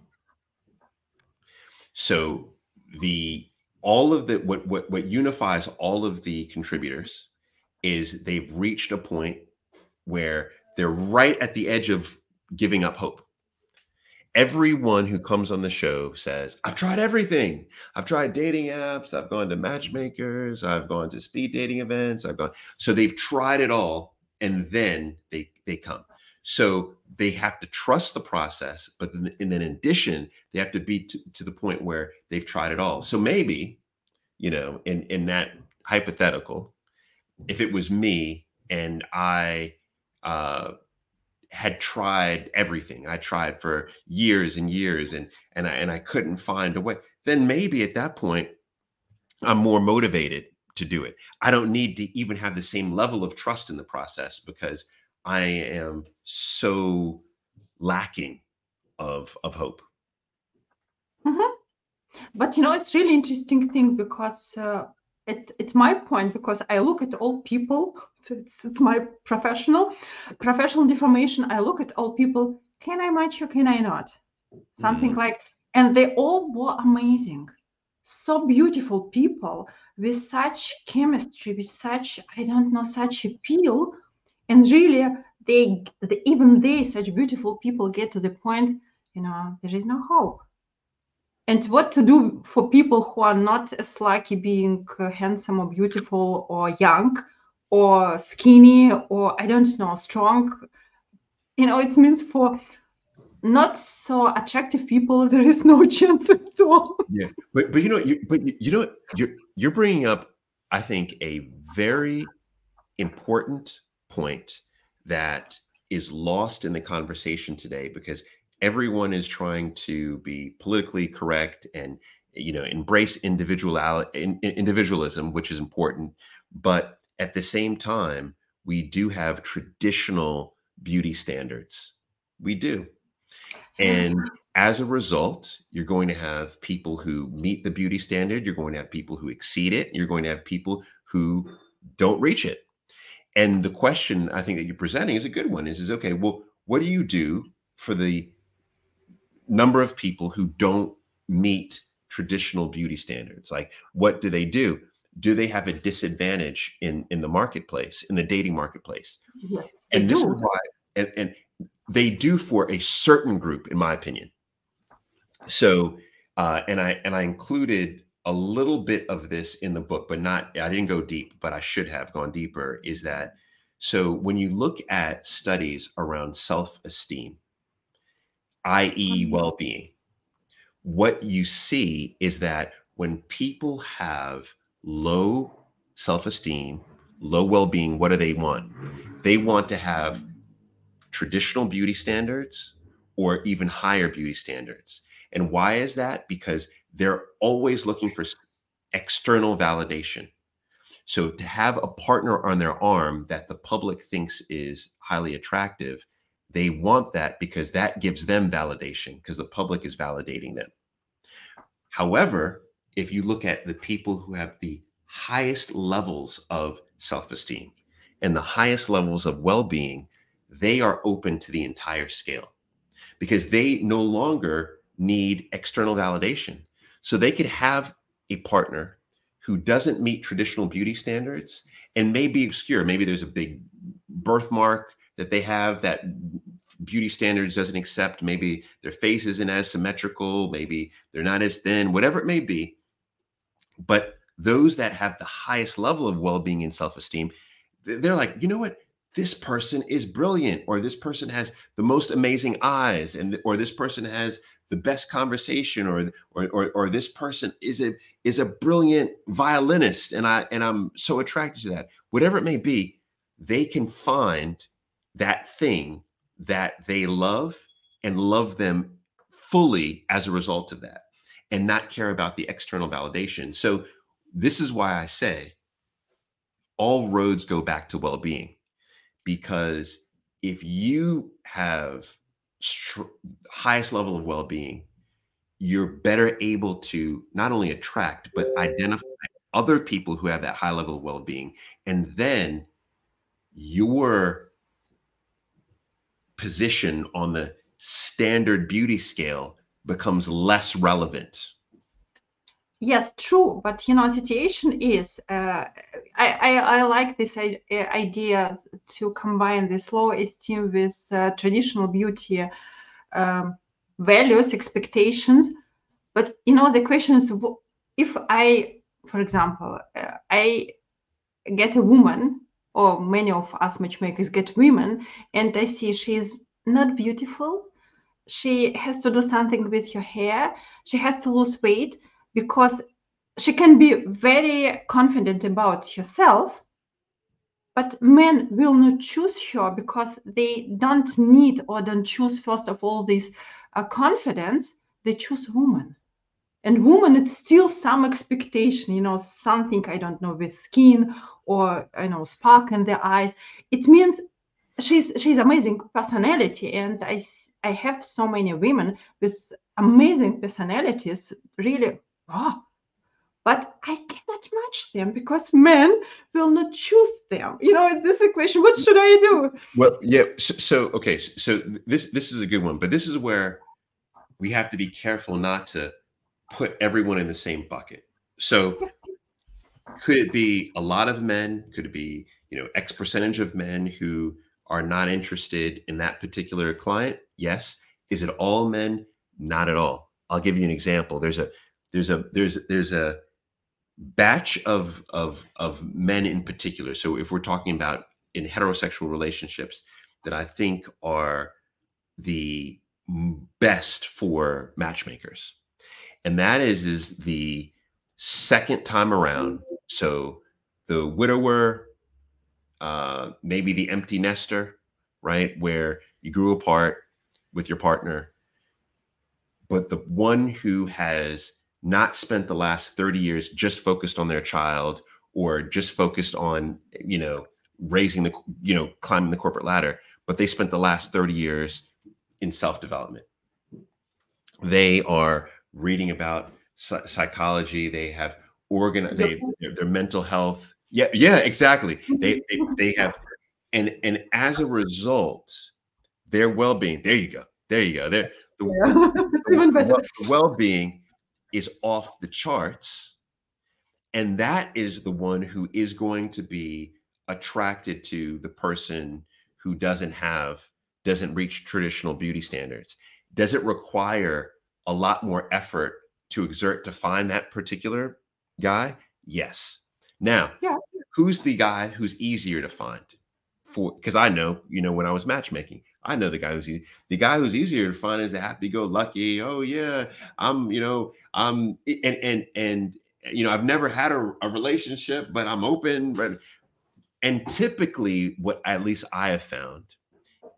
So what unifies all of the contributors is they've reached a point where they're right at the edge of giving up hope. Everyone who comes on the show says, I've tried everything. I've tried dating apps. I've gone to matchmakers. I've gone to speed dating events. So they've tried it all. And then they come. So they have to trust the process. But then in addition, they have to be to the point where they've tried it all. So maybe, in that hypothetical, if it was me and I had tried everything. I tried for years and years and I couldn't find a way. Then maybe at that point, I'm more motivated to do it. I don't need to even have the same level of trust in the process because I am so lacking of hope. But it's really interesting thing because it's my point, because I look at all people. So it's my professional deformation. I look at all people. Can I match you? Can I not? Something like, and they all were amazing, so beautiful people with such chemistry, with such, I don't know, such appeal. And really, even they, such beautiful people, get to the point, there is no hope. And what to do for people who are not as lucky being handsome or beautiful or young or skinny or, I don't know, strong? It means for not so attractive people, there is no chance at all. Yeah, but you're bringing up, I think, a very important point that is lost in the conversation today because everyone is trying to be politically correct and embrace individualism, which is important. But at the same time, we do have traditional beauty standards. We do. And as a result, you're going to have people who meet the beauty standard. You're going to have people who exceed it. You're going to have people who don't reach it. And the question I think that you're presenting is a good one is okay, well, what do you do for the number of people who don't meet traditional beauty standards? Like, what do they do? Do they have a disadvantage in the marketplace, in the dating marketplace? Yes, and this is why, and they do for a certain group, in my opinion. So, and I included a little bit of this in the book, but I didn't go deep, but I should have gone deeper, is that, so when you look at studies around self-esteem, i.e. well-being, what you see is that when people have low self-esteem, low well-being, what do they want? They want to have traditional beauty standards or even higher beauty standards. And why is that? Because they're always looking for external validation. So to have a partner on their arm that the public thinks is highly attractive, they want that because that gives them validation because the public is validating them. However, if you look at the people who have the highest levels of self-esteem and the highest levels of well-being, they are open to the entire scale because they no longer need external validation. So they could have a partner who doesn't meet traditional beauty standards and may be obscure. Maybe there's a big birthmark that they have that beauty standards doesn't accept. Maybe their face isn't as symmetrical. Maybe they're not as thin, whatever it may be. But those that have the highest level of well-being and self-esteem, they're like, you know what? This person is brilliant, or this person has the most amazing eyes, or this person has the best conversation, or this person is a brilliant violinist, and I'm so attracted to that. Whatever it may be, they can find that thing that they love and love them fully as a result of that, and not care about the external validation. So this is why I say all roads go back to well-being, because if you have highest level of well-being, you're better able to not only attract, but identify other people who have that high level of well-being. And then your position on the standard beauty scale becomes less relevant. Yes, true. But situation is, I like this idea to combine this low esteem with traditional beauty values, expectations. But the question is, if I, for example, I get a woman, or many of us matchmakers get women, and I see she's not beautiful. She has to do something with her hair. She has to lose weight, because she can be very confident about herself, but men will not choose her because they don't need or don't choose, first of all, this confidence. They choose woman. And woman, it's still some expectation, something, I don't know, with skin or, spark in the eyes. It means she's amazing personality. And I have so many women with amazing personalities, really, wow. But I cannot match them because men will not choose them. This is a question. What should I do? Well, yeah. Okay. So this is a good one, but this is where we have to be careful not to put everyone in the same bucket. So could it be a lot of men? Could it be, X percentage of men who are not interested in that particular client? Yes. Is it all men? Not at all. I'll give you an example. There's a batch of men in particular. So if we're talking about in heterosexual relationships, that I think are the best for matchmakers. And that is the second time around. So the widower, maybe the empty nester, right? Where you grew apart with your partner, but the one who has not spent the last 30 years just focused on their child or just focused on, raising the, climbing the corporate ladder, but they spent the last 30 years in self-development. They are reading about psychology. They have their mental health. Yeah, exactly. They have, and as a result, their well-being. There you go. The well-being is off the charts, and that is the one who is going to be attracted to the person who doesn't reach traditional beauty standards. Does it require a lot more effort to exert to find that particular guy? Yes. Now, who's the guy who's easier to find? Because I know, when I was matchmaking, I know the guy who's easy. The guy who's easier to find is the happy-go-lucky. Oh yeah, I've never had a relationship, but I'm open. Right? And typically, what at least I have found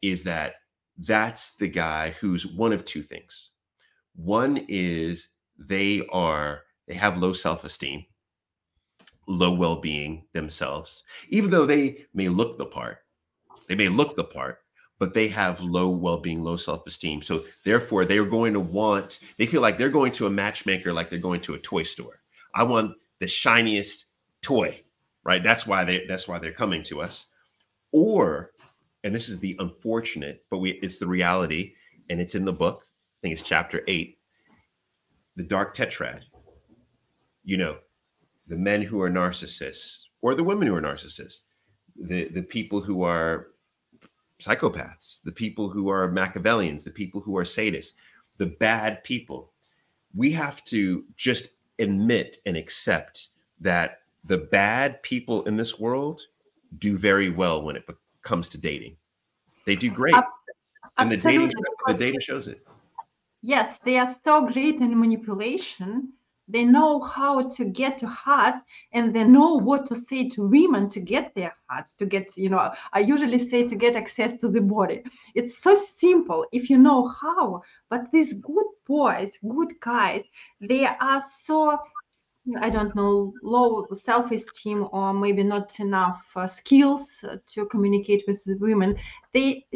is that that's the guy who's one of two things. One is they have low self-esteem, low well-being themselves, even though they may look the part. But they have low well-being, low self-esteem. So therefore, they feel like they're going to a matchmaker like they're going to a toy store. I want the shiniest toy, right? That's why they're coming to us. Or, and this is the unfortunate, but it's the reality, and it's in the book. I think it's chapter 8, the dark tetrad. The men who are narcissists, or the women who are narcissists, the people who are psychopaths, the people who are Machiavellians, the people who are sadists, the bad people. We have to just admit and accept that the bad people in this world do very well when it comes to dating. They do great. And the data shows it. Yes, they are so great in manipulation. They know how to get to hearts, and they know what to say to women to get their hearts, to get, I usually say to get access to the body. It's so simple if you know how. But these good boys, good guys, they are so, I don't know, low self-esteem, or maybe not enough skills to communicate with the women. They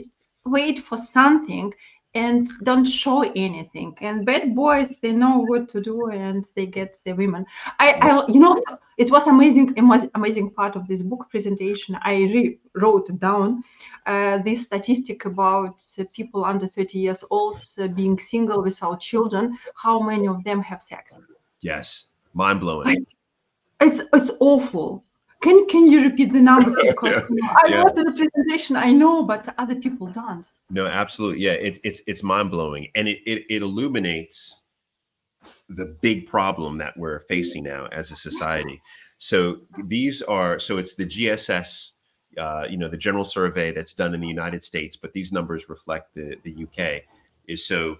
wait for something and don't show anything. And bad boys, they know what to do, and they get the women. It was amazing part of this book presentation. I wrote down this statistic about people under 30 years old being single without children. How many of them have sex? Yes, mind blowing. It's awful. Can you repeat the numbers? Because I was in the presentation, I know, but other people don't. No, absolutely. Yeah, it's mind blowing, and it illuminates the big problem that we're facing now as a society. So it's the GSS, the general survey that's done in the United States, but these numbers reflect the UK. Is so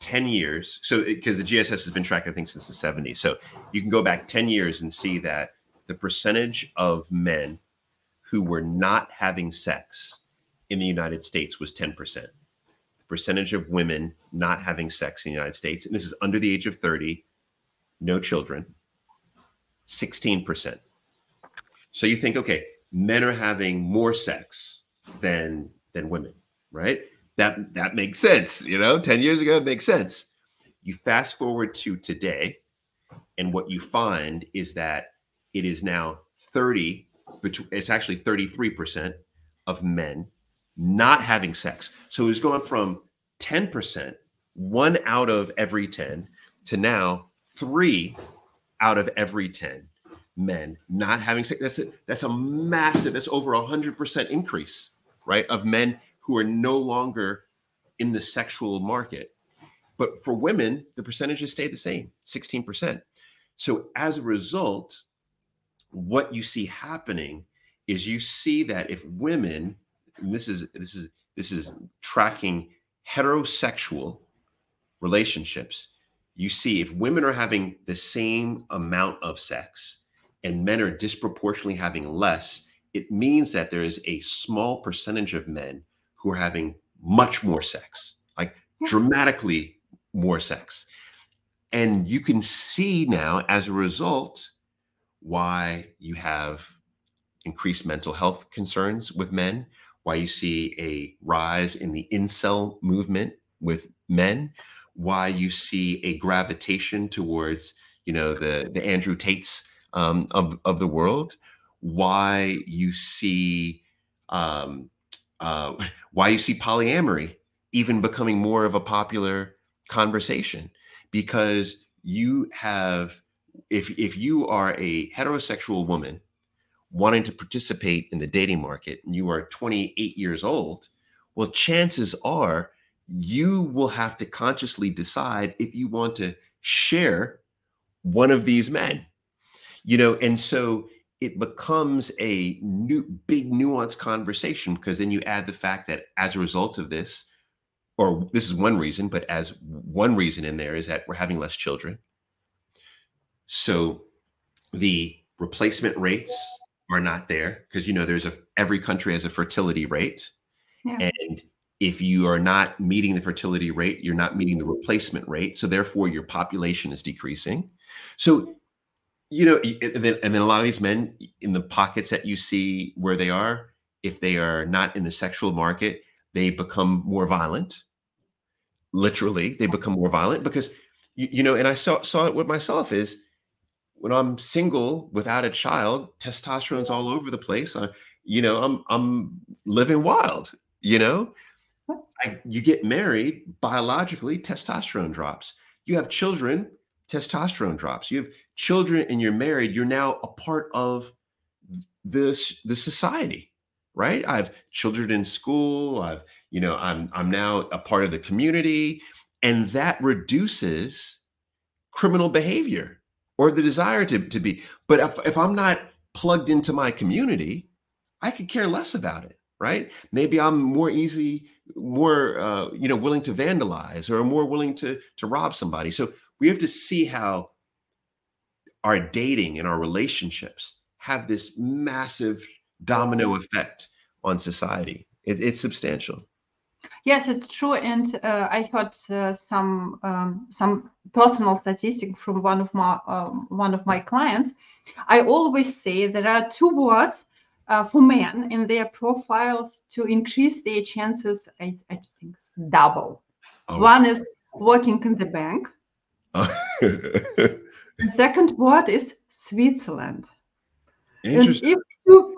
10 years. So because the GSS has been tracked, I think, since the 70s. So you can go back 10 years and see that the percentage of men who were not having sex in the United States was 10%. The percentage of women not having sex in the United States, and this is under the age of 30, no children, 16%. So you think, okay, men are having more sex than women, right? That makes sense. 10 years ago, it makes sense. You fast forward to today, and what you find is that it is now it's actually 33% of men not having sex. So it's going from 10%, 1 out of every 10, to now 3 out of every 10 men not having sex. That's a massive, that's over 100% increase, right? Of men who are no longer in the sexual market. But for women, the percentages stay the same, 16%. So as a result, what you see happening is you see that if women, and this is tracking heterosexual relationships, you see if women are having the same amount of sex and men are disproportionately having less, it means that there is a small percentage of men who are having much more sex, like dramatically more sex. And you can see now, as a result, why you have increased mental health concerns with men, why you see a rise in the incel movement with men, why you see a gravitation towards, the Andrew Tates of the world, why you see um, why you see polyamory even becoming more of a popular conversation, because you have, if you are a heterosexual woman wanting to participate in the dating market and you are 28 years old, well, chances are you will have to consciously decide if you want to share one of these men, and so it becomes a new, big, nuanced conversation, because then you add the fact that as a result of this, or this is one reason, but as one reason in there is that we're having less children. So the replacement rates are not there, because every country has a fertility rate. Yeah. And if you are not meeting the fertility rate, you're not meeting the replacement rate. So therefore your population is decreasing. So, and then a lot of these men in the pockets that you see where they are, if they are not in the sexual market, they become more violent. Literally, they become more violent because, and I saw it with myself, is when I'm single without a child, testosterone's all over the place. I'm living wild, you get married, biologically, testosterone drops. You have children, testosterone drops. You have children and you're married, you're now a part of the society, right? I have children in school. I'm now a part of the community, and that reduces criminal behavior or the desire to be. But if I'm not plugged into my community, I could care less about it, right? Maybe I'm more willing to vandalize, or more willing to rob somebody. So we have to see how our dating and our relationships have this massive domino effect on society. It's substantial. Yes, it's true. And I heard some personal statistic from one of my clients. I always say there are two words for men in their profiles to increase their chances. I think double. Oh. One is working in the bank. The second word is Switzerland. Interesting.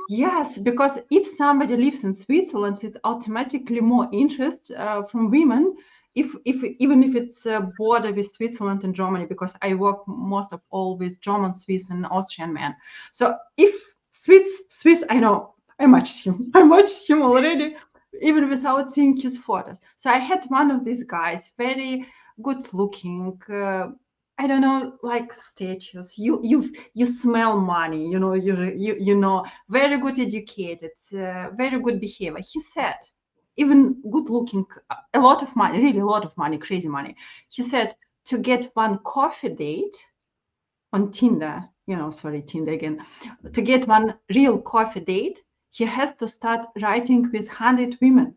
Yes, because if somebody lives in Switzerland, it's automatically more interest from women, even if it's a border with Switzerland and Germany, because I work most of all with German, Swiss, and Austrian men. So if Swiss, I know, I matched him already, even without seeing his photos. So I had one of these guys, very good looking. I don't know, like status. You smell money. Very good educated, very good behavior. He said, even good looking, a lot of money, really a lot of money, crazy money. He said to get one coffee date on Tinder, Tinder again, to get one real coffee date, he has to start writing with 100 women.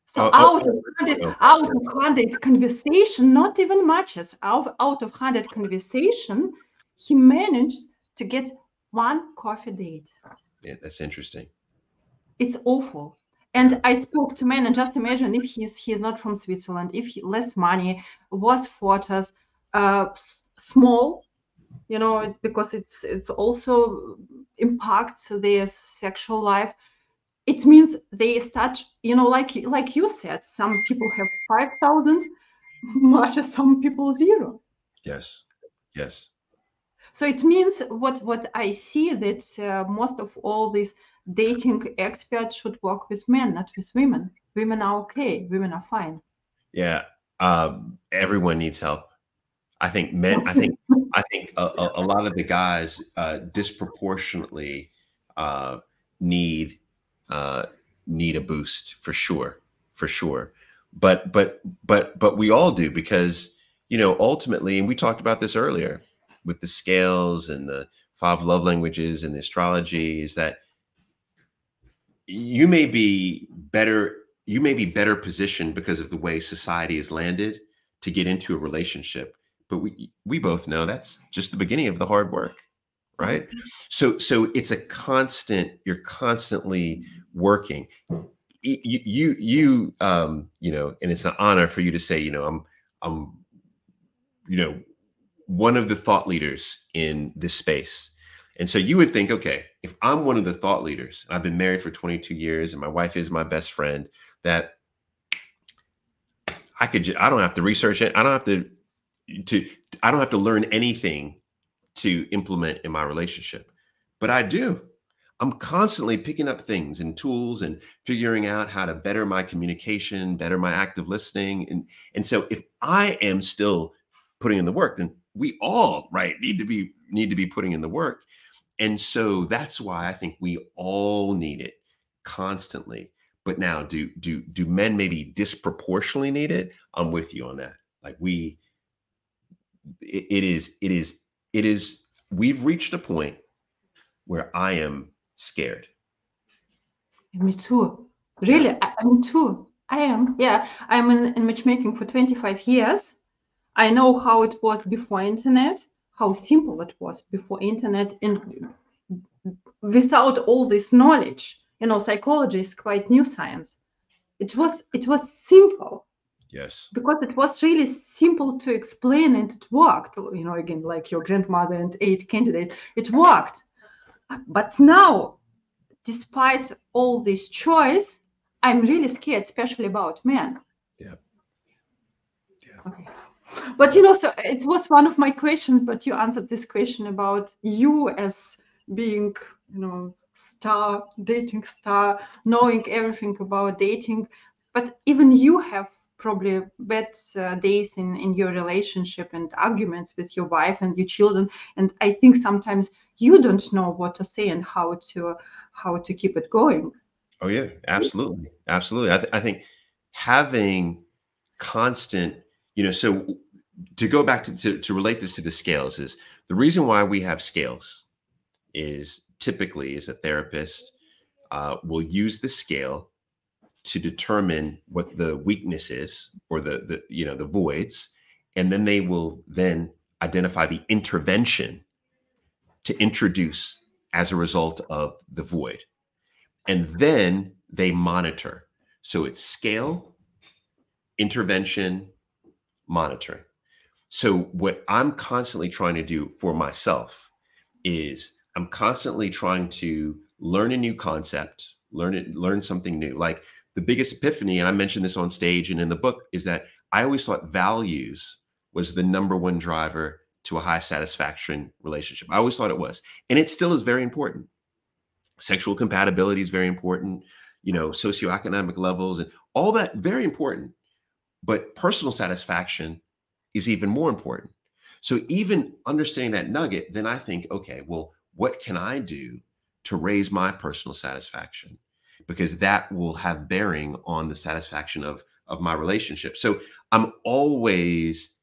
So out of 100 conversation, not even matches, out of 100 conversation, he managed to get one coffee date. Yeah, that's interesting. It's awful. And I spoke to men, and just imagine if he's not from Switzerland, if he less money, was photos, small, because it's also impacts their sexual life. It means they start, like you said, some people have 5,000 matches, some people 0. Yes. So it means what I see that most of all these dating experts should work with men, not with women. Women are okay. Women are fine. Yeah. Everyone needs help. I think men. I think a lot of the guys disproportionately need a boost, for sure. But we all do, because ultimately, and we talked about this earlier with the scales and the 5 love languages and the astrology, is that you may be better positioned because of the way society has landed to get into a relationship, but we both know that's just the beginning of the hard work, right? So it's a constant, you're constantly working. You know, and it's an honor for you to say, you know, I'm you know, one of the thought leaders in this space. And so you would think, okay, if I'm one of the thought leaders, I've been married for 22 years and my wife is my best friend, that I don't have to research it. I don't have to learn anything to implement in my relationship, but I do. I'm constantly picking up things and tools and figuring out how to better my communication, better my active listening. And so if I am still putting in the work, then we all, right, need to be putting in the work. And so that's why I think we all need it constantly. But now, do men maybe disproportionately need it? I'm with you on that. Like it is, we've reached a point where I am scared. Me too. Really, me too. I am. Yeah, I'm in matchmaking for 25 years. I know how it was before internet, how simple it was before internet, and without all this knowledge, you know, psychology is quite new science. It was simple. Yes. Because it was really simple to explain and it worked. You know, again, like your grandmother and 8 candidates, it worked. But now, despite all this choice, I'm really scared, especially about men. Yeah. Okay. But you know, so it was one of my questions, but you answered this question about you as being, you know, dating star, knowing everything about dating. But even you have probably bad days in your relationship and arguments with your wife and your children. And I think sometimes you don't know what to say and how to keep it going. Oh yeah, absolutely. Absolutely. I think having constant, you know, so to go back to relate this to the scales, is the reason why we have scales is typically as a therapist will use the scale to determine what the weakness is, or the you know, the voids, and then they will then identify the intervention to introduce as a result of the void. And then they monitor. So it's scale, intervention, monitoring. So what I'm constantly trying to do for myself is I'm constantly trying to learn a new concept, learn something new. Like the biggest epiphany, and I mentioned this on stage and in the book, is that I always thought values was the #1 driver to a high satisfaction relationship. I always thought it was, and it still is very important. Sexual compatibility is very important, you know, socioeconomic levels and all that, very important. But personal satisfaction is even more important. So even understanding that nugget, then I think, okay, well, what can I do to raise my personal satisfaction? Because that will have bearing on the satisfaction of my relationship. So I'm always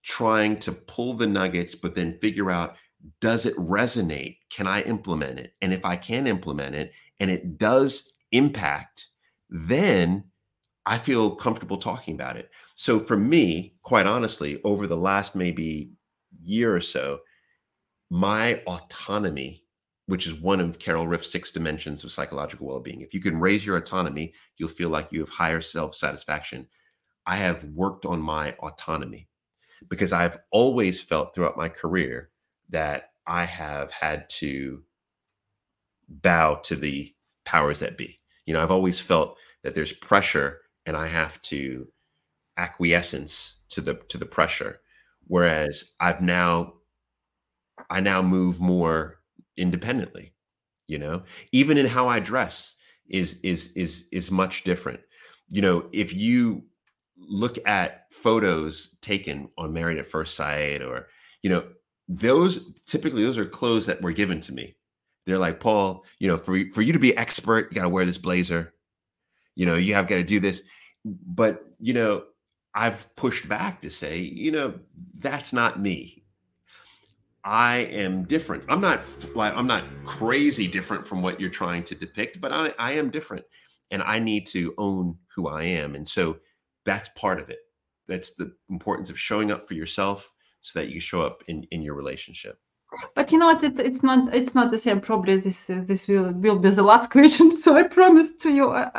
trying to pull the nuggets, but then figure out, does it resonate? Can I implement it? And if I can implement it and it does impact, then I feel comfortable talking about it. So for me, quite honestly, over the last maybe year or so, my autonomy, which is one of Carol Riff's 6 dimensions of psychological well-being. If you can raise your autonomy, you'll feel like you have higher self-satisfaction. I have worked on my autonomy because I've always felt throughout my career that I have had to bow to the powers that be. You know, I've always felt that there's pressure and I have to acquiescence to the pressure. Whereas I now move more independently, you know, even in how I dress is much different. You know, if you look at photos taken on Married at First Sight, or, you know, those are clothes that were given to me. They're like, Paul, you know, for you to be expert, you got to wear this blazer. You know, you have got to do this. But, you know, I've pushed back to say, you know, that's not me. I am different. I'm not crazy different from what you're trying to depict, but I am different, and I need to own who I am. And so that's part of it. That's the importance of showing up for yourself so that you show up in your relationship. But you know, it's not the same. Probably this will be the last question. So I promise to your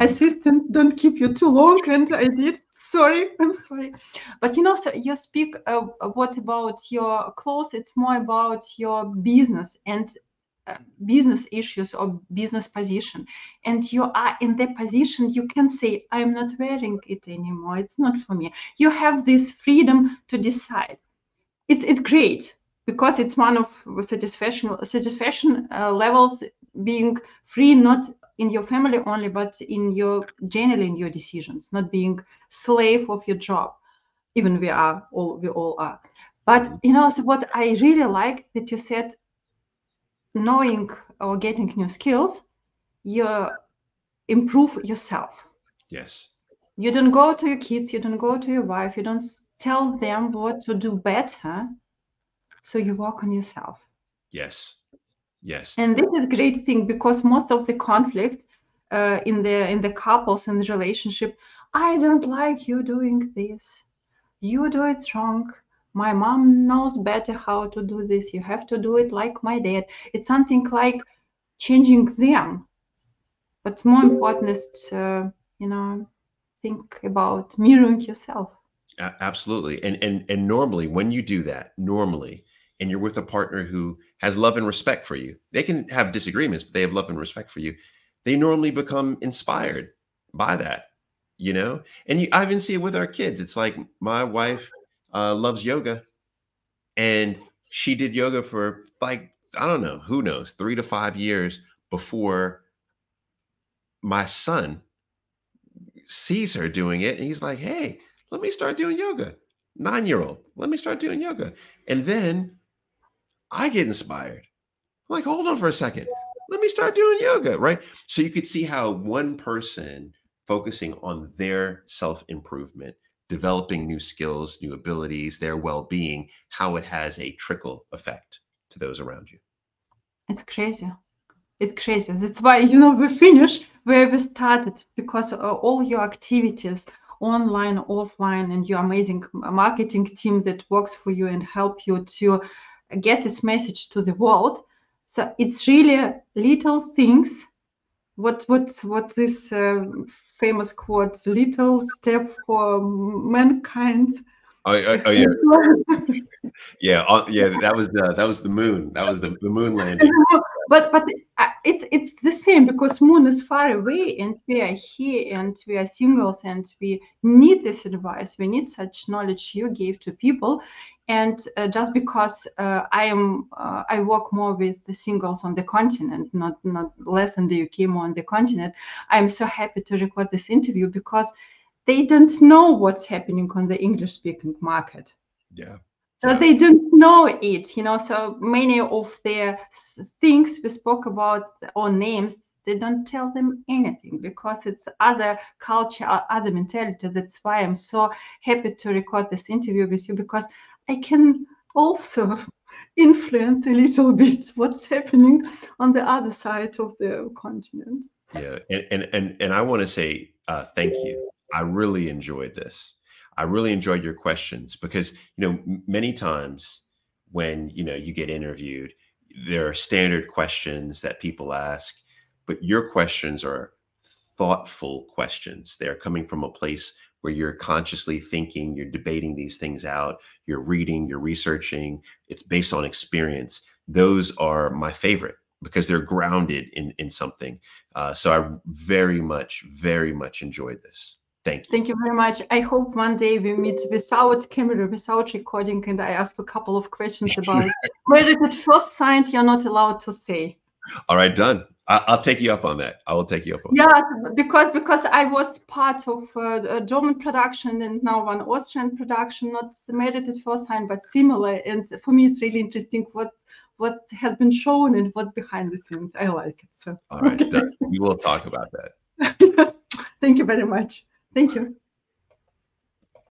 assistant, don't keep you too long, and I did. Sorry, I'm sorry. But you know, so you speak what about your clothes? It's more about your business and business issues or business position, and you are in the position you can say, I'm not wearing it anymore. It's not for me. You have this freedom to decide. It's great because it's one of satisfaction levels, being free, not in your family only, but in your generally in your decisions, not being slave of your job. Even we all are. But you know, so what I really like that you said, knowing or getting new skills, you improve yourself. Yes. You don't go to your kids, you don't go to your wife, you don't tell them what to do better. So you work on yourself. Yes. Yes. And this is a great thing, because most of the conflict in the couples and the relationship, I don't like you doing this. You do it wrong. My mom knows better how to do this. You have to do it like my dad. It's something like changing them. But more important is to, think about mirroring yourself. Absolutely. And normally when you do that, and you're with a partner who has love and respect for you, they can have disagreements, but they have love and respect for you. They normally become inspired by that, and I even see it with our kids. It's like my wife loves yoga, and she did yoga for like, I don't know, who knows, 3 to 5 years before my son sees her doing it. And he's like, hey, let me start doing yoga. 9-year-old, let me start doing yoga. And then I get inspired. I'm like, hold on for a second. Let me start doing yoga, right? So you could see how one person focusing on their self-improvement, developing new skills, new abilities, their well-being, how it has a trickle effect to those around you. It's crazy. It's crazy. That's why, we finish where we started, because all your activities, online, offline, and your amazing marketing team that works for you and help you to get this message to the world. So it's really little things. What this famous quote, little step for mankind. Oh yeah. Yeah, that was the moon. That was the moon landing. But it's the same, because moon is far away and we are here and we are singles and we need this advice. We need such knowledge you gave to people. And just because I work more with the singles on the continent, not less in the UK, more on the continent, I'm so happy to record this interview, because they don't know what's happening on the English speaking market. Yeah. So they don't know it, so many of the things we spoke about, or names, they don't tell them anything, because it's other culture, other mentality. That's why I'm so happy to record this interview with you, because I can also influence a little bit what's happening on the other side of the continent. Yeah. And I want to say thank you. I really enjoyed this. I really enjoyed your questions, because, many times when, you get interviewed, there are standard questions that people ask, but your questions are thoughtful questions. They're coming from a place where you're consciously thinking, you're debating these things out, you're reading, you're researching. It's based on experience. Those are my favorite, because they're grounded in something. So I very much enjoyed this. Thank you. Thank you very much. I hope one day we meet without camera, without recording, and I ask a couple of questions about where it first signed you're not allowed to say. All right, done. I'll take you up on that. I will take you up on that. Because I was part of a German production and now one Austrian production, not Married at First Sight, but similar. And for me, it's really interesting what has been shown and what's behind the scenes. I like it. So. All right, done. We will talk about that. Thank you very much. Thank you.